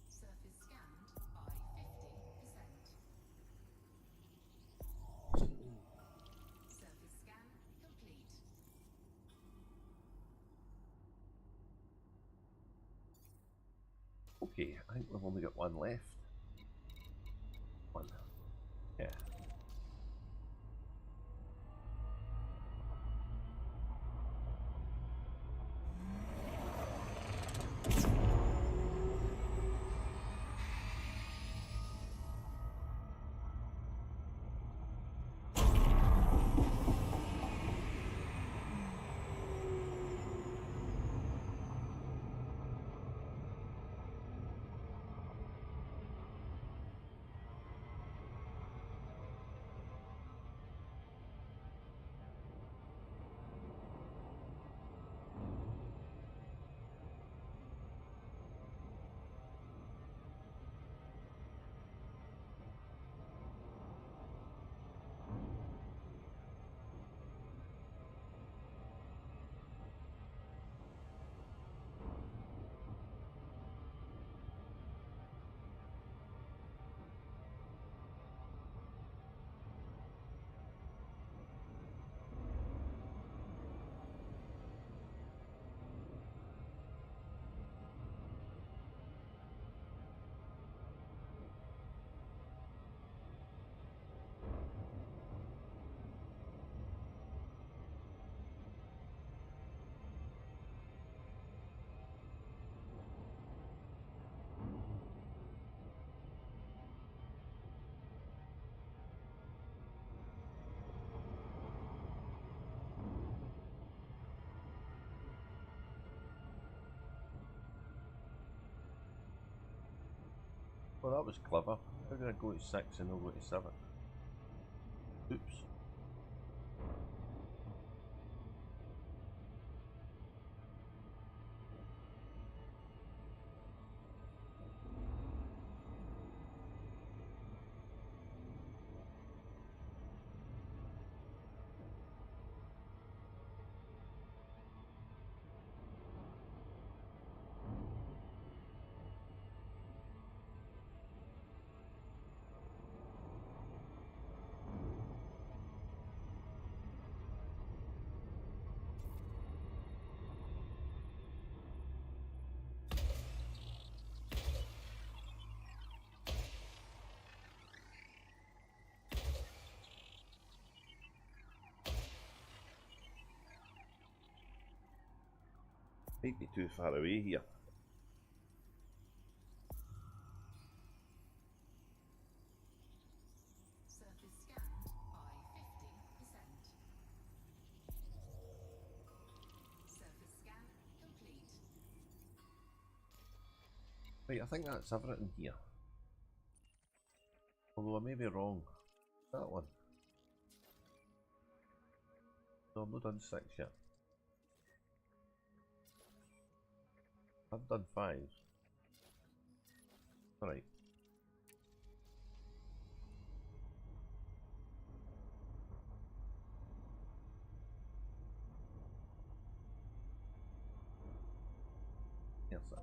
Speaker 2: Surface scanned by 50%. Surface scan complete.
Speaker 1: Okay, I think we've only got one left. One. Yeah. Well, that was clever. How did I go to 6 and not go to 7? Oops. Might be too far away here.
Speaker 2: Surface scanned by 50%. Surface scan complete.
Speaker 1: Right, I think that's everything here. Although I may be wrong. That one. No, I've not done 6 yet. I've done 5. Alright. Here's that.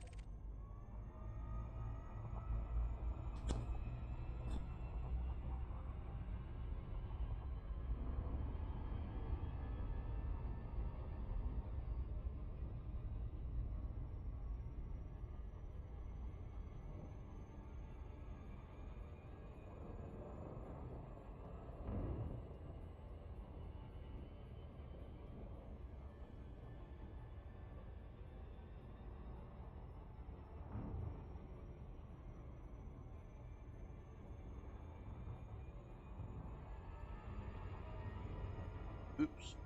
Speaker 1: Oops.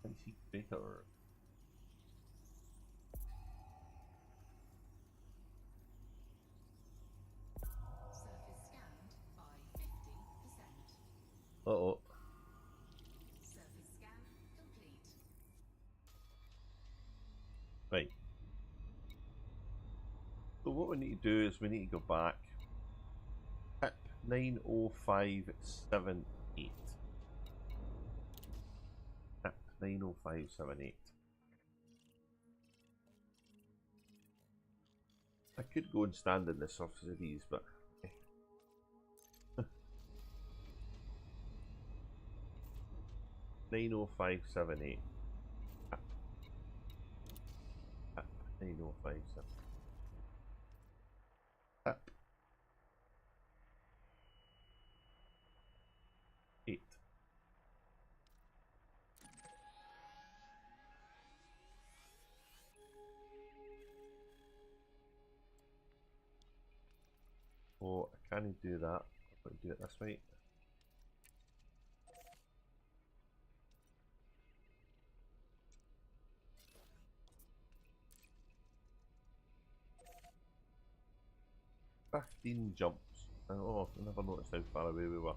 Speaker 1: Antique Baker.
Speaker 2: Surface scanned by 50%.
Speaker 1: Uh-oh.
Speaker 2: Surface scan complete.
Speaker 1: Right. So what we need to do is we need to go back. Pip 90578. Pip 90578. I could go and stand in the surface of these, but 90578. 90578. Pip 8. Oh, I can't do that. I'm going to do it this way. "15 jumps." Oh, I never noticed how far away we were.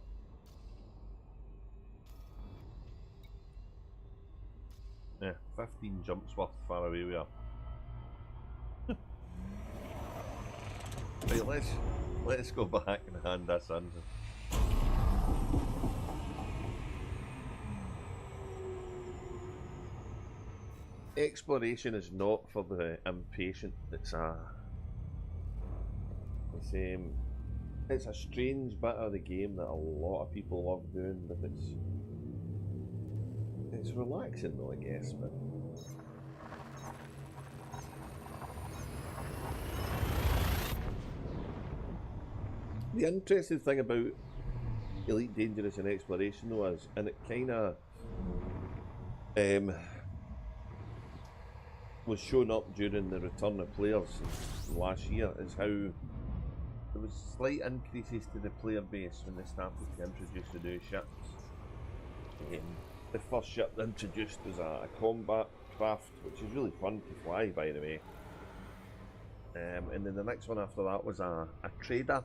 Speaker 1: Yeah, 15 jumps worth far away we are. Right, let's go back and hand this in. Exploration is not for the impatient. It's it's a strange bit of the game that a lot of people love doing, but it's relaxing though, I guess. But the interesting thing about Elite Dangerous and Exploration though is, and it kind of was shown up during the return of players last year, is how there was slight increases to the player base when they started to introduce the new ships. The first ship they introduced was a combat craft, which is really fun to fly, by the way. And then the next one after that was a trader.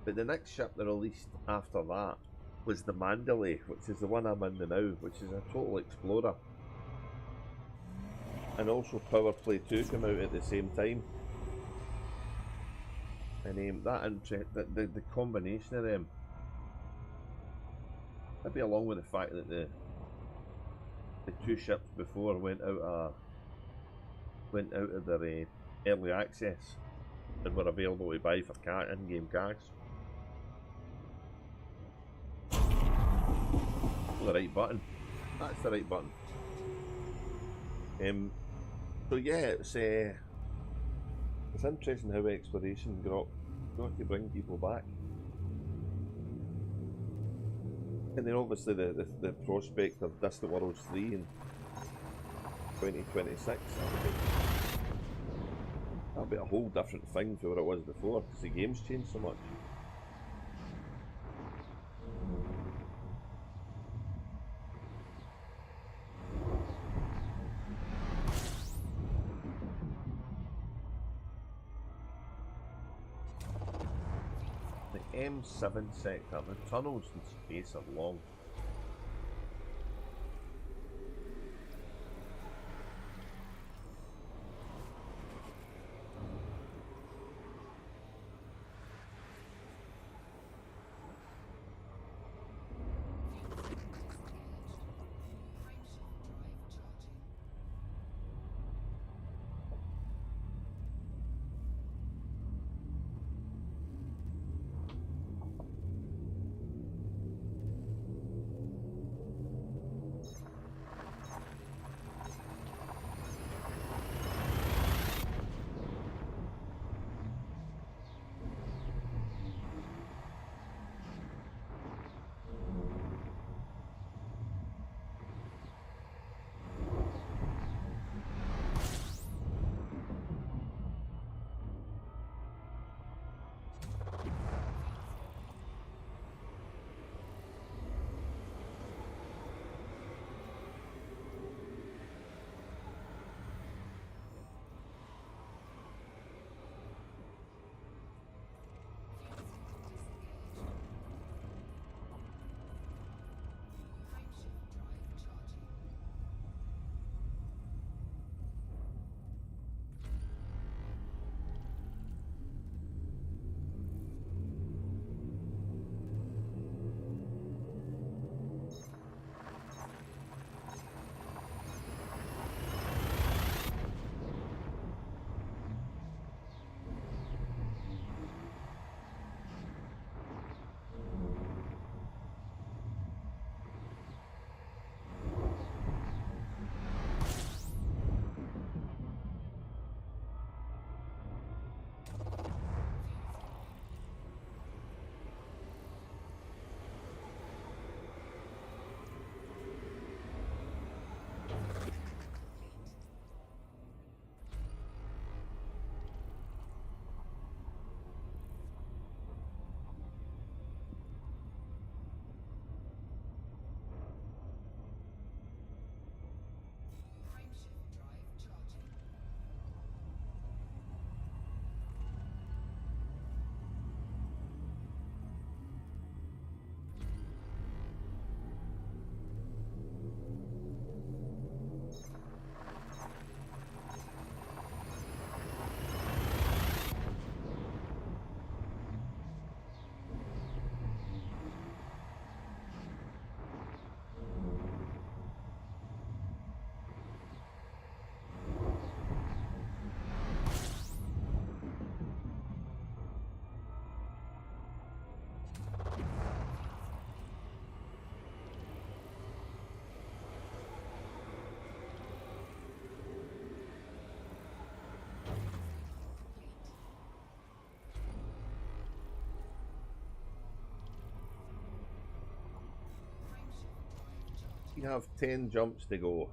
Speaker 1: But the next ship they released after that was the Mandalay, which is the one I'm in now, which is a total explorer. And also Power Play 2 came out at the same time. And the combination of them, maybe along with the fact that the two ships before went out of their early access and were available to buy for in-game cash. the right button. That's the right button. So yeah, it's interesting how exploration got to bring people back. And then obviously the prospect of Distant Worlds 3 in 2026, that'll be a whole different thing to what it was before, because the game's changed so much. The M7 sector, the tunnels in space are long. You have 10 jumps to go.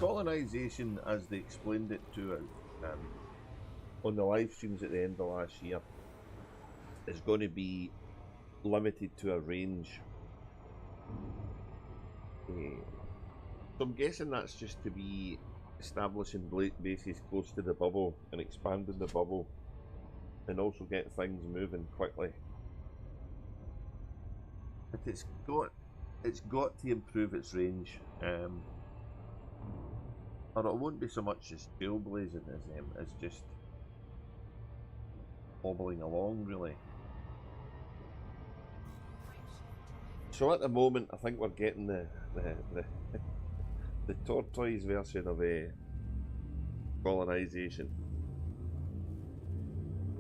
Speaker 1: Colonisation, as they explained it to us on the live streams at the end of last year, is going to be limited to a range. So I'm guessing that's just to be establishing bases close to the bubble and expanding the bubble, and also get things moving quickly. But it's got to improve its range, or it won't be so much as trailblazing as just hobbling along, really. So at the moment, I think we're getting the tortoise version of colonisation.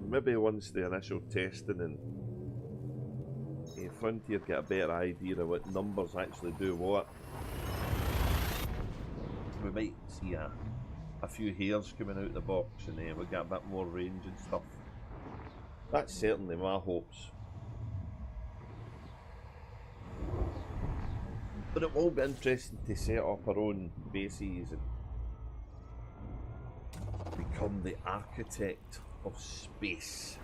Speaker 1: Maybe once the initial testing and Frontier get a better idea of what numbers actually do what, we might see a few hairs coming out the box, and we get a bit more range and stuff. That's certainly my hopes. But it will be interesting to set up our own bases and become the architect of space.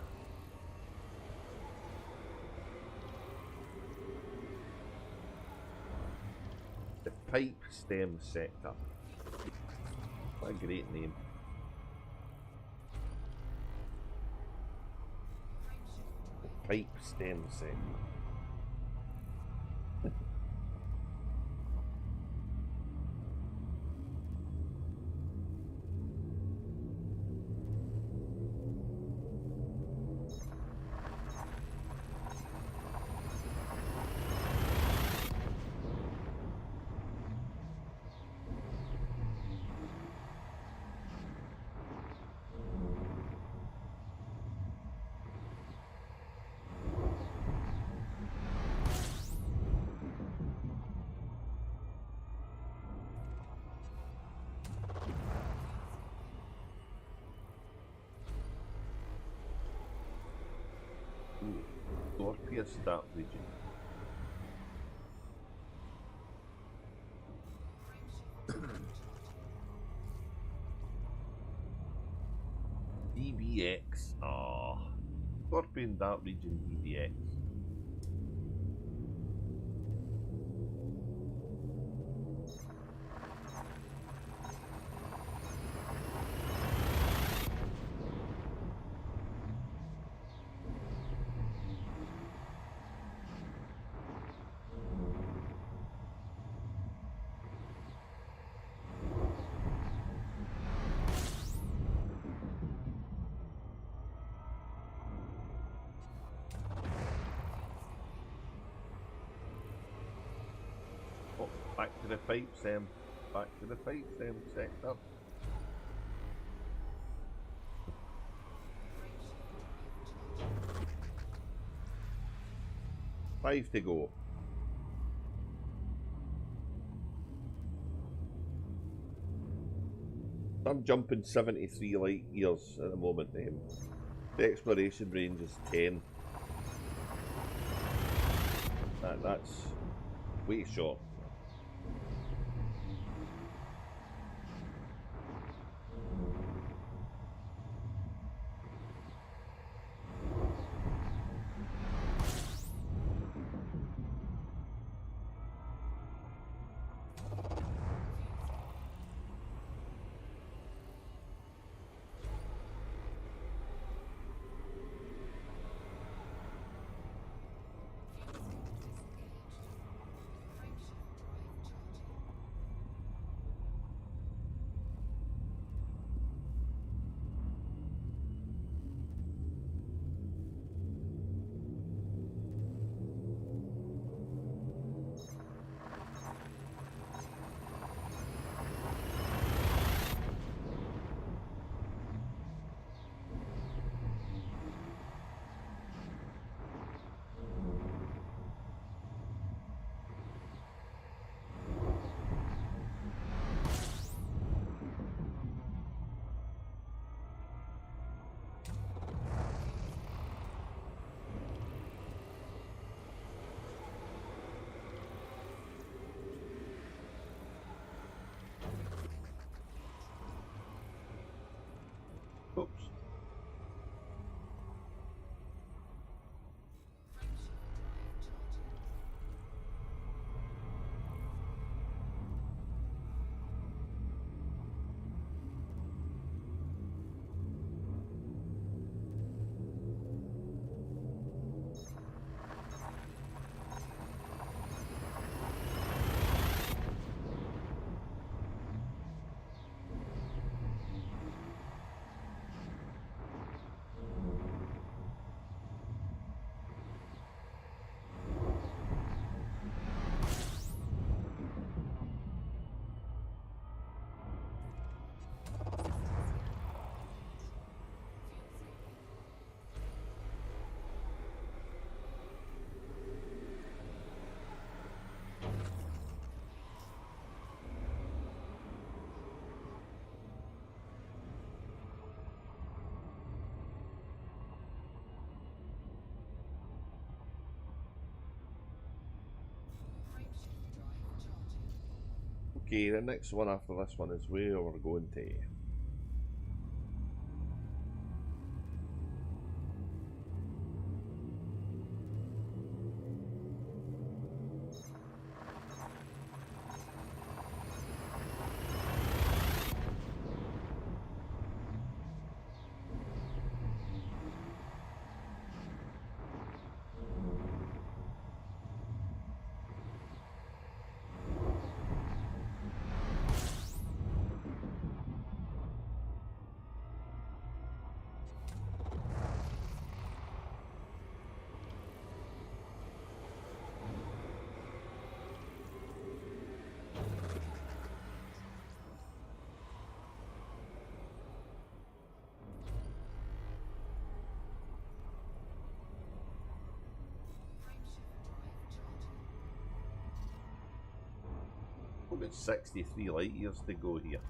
Speaker 1: The Pipe Stem Sector. What a great name. The Pipe Stem Sector. Scorpius Start region. DBX. Ah, Scorpion Dark Region DBX. Back to the pipes, back to the pipes, sector. Five to go. I'm jumping 73 light years at the moment. The exploration range is 10. That's way short. Okay, the next one after this one is where we're going to. We've got 63 light years to go here.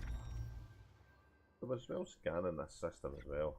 Speaker 1: So we're well scanning this system as well.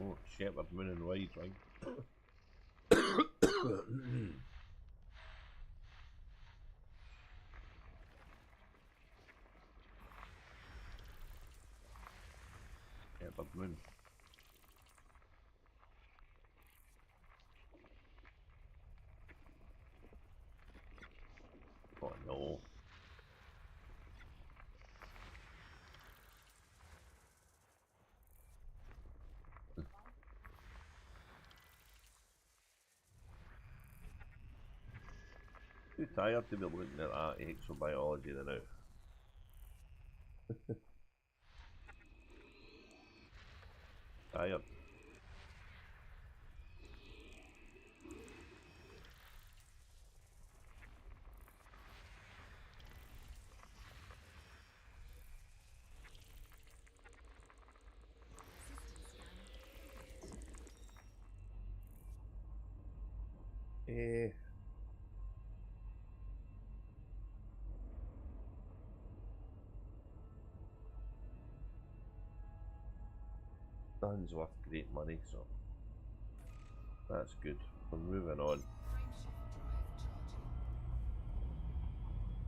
Speaker 1: Oh shit, we're running wide, right? Yeah, we're running. Oh no. Too tired to be looking at that exobiology now. Tired. Eh. Nothing's worth great money, so that's good. We're moving on.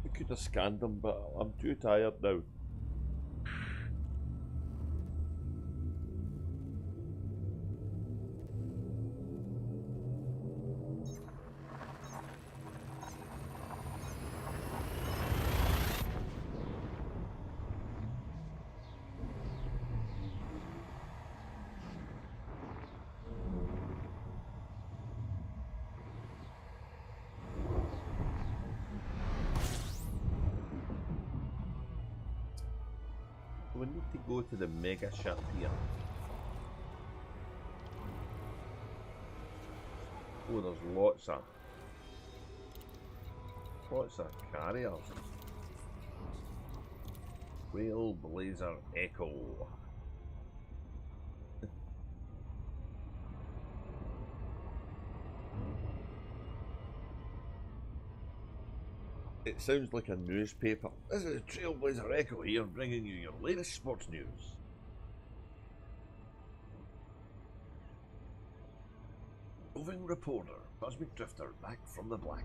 Speaker 1: We could have scanned them, but I'm too tired now. We need to go to the mega ship here. Oh, there's lots of carriers. Trailblazer Echo. It sounds like a newspaper. This is Trailblazer Echo here, bringing you your latest sports news. Roving reporter, Cosmic Drifter back from the black.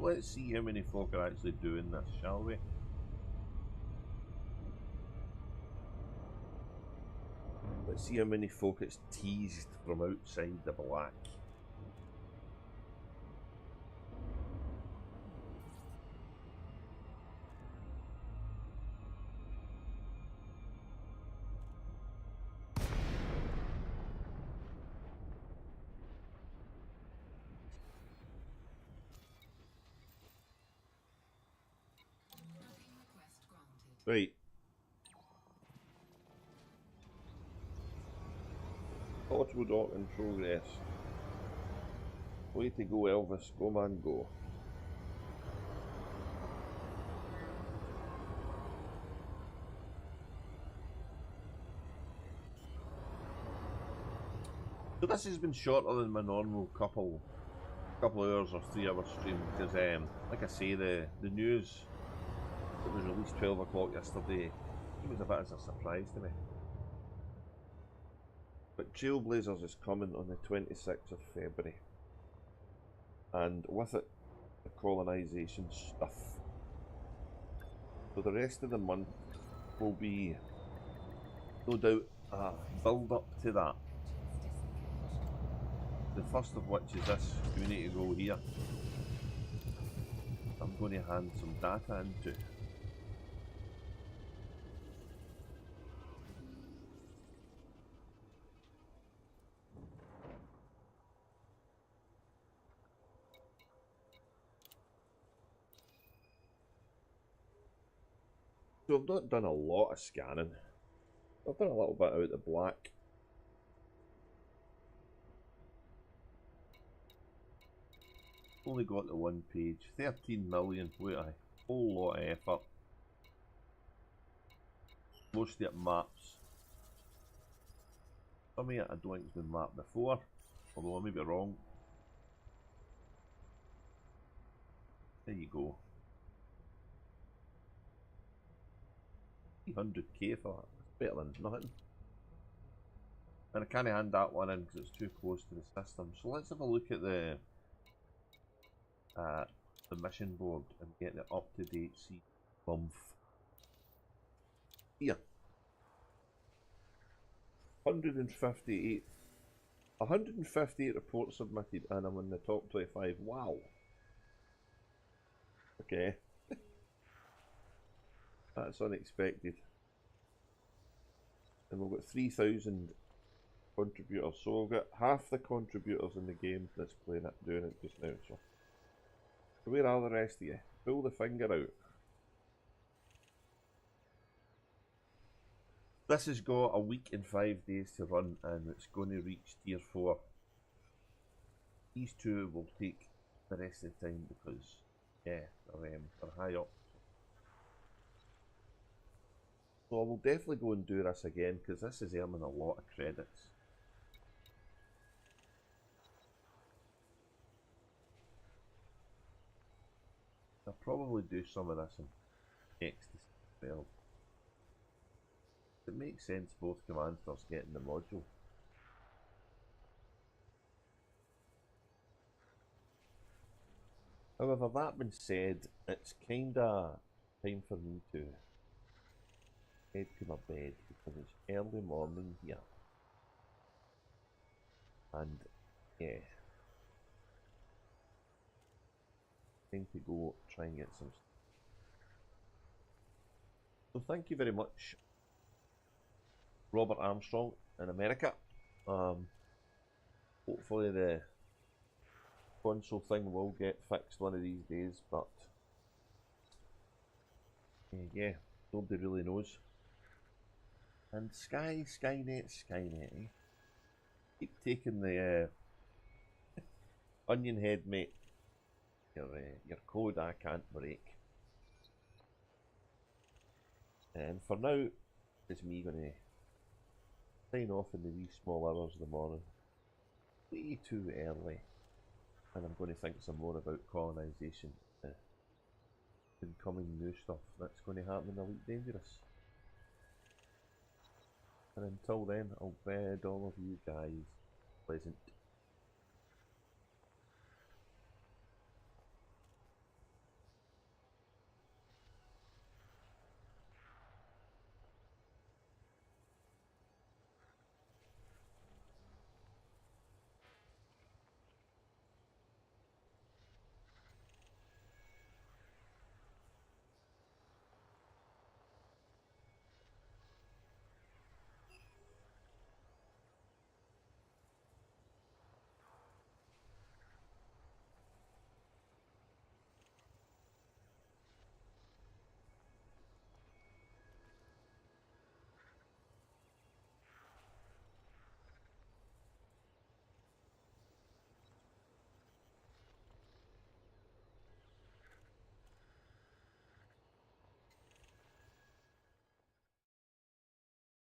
Speaker 1: let's see how many folk are actually doing this, shall we? Let's see how many folk it's teased from outside the black. Right. Auto dock in progress. Way to go, Elvis. Go, man, go. So this has been shorter than my normal couple of hours or 3 hour stream because, like I say, the news that was released 12 o'clock yesterday, it was a bit as a surprise to me. But Trailblazers is coming on the 26th of February, and with it, the colonisation stuff. So the rest of the month will be, no doubt, a build up to that. The first of which is this community goal here. I'm going to hand some data into. So I've not done a lot of scanning. I've done a little bit out the black. Only got the one page. 13 million, wait a whole lot of effort. Mostly at maps. Some of it I don't think has been mapped before, although I may be wrong. There you go. 300k for that. That's better than nothing. And I can't hand that one in because it's too close to the system. So let's have a look at the mission board and get the up-to-date month. Here. 158 reports submitted and I'm in the top 25. Wow. Okay. That's unexpected. And we've got 3,000 contributors. So we've got half the contributors in the game that's playing it, doing it just now. So where are the rest of you? Pull the finger out. This has got a week and 5 days to run and it's going to reach tier 4. These two will take the rest of the time because, yeah, they're high up. So I will definitely go and do this again because this is earning a lot of credits. I'll probably do some of this in ecstasy as well. It makes sense both commanders getting the module. However, that being said, it's kinda time for me to head to my bed because it's early morning here. And yeah, time to go try and get some. So thank you very much, Robert Armstrong in America. Hopefully the console thing will get fixed one of these days, but yeah, nobody really knows. And Skynet, eh? Keep taking the onion head, mate. Your code I can't break. And for now, it's me gonna sign off in the wee small hours of the morning. Way too early. And I'm going to think some more about colonisation. Incoming new stuff that's going to happen in Elite Dangerous. And until then, I'll bid all of you guys pleasant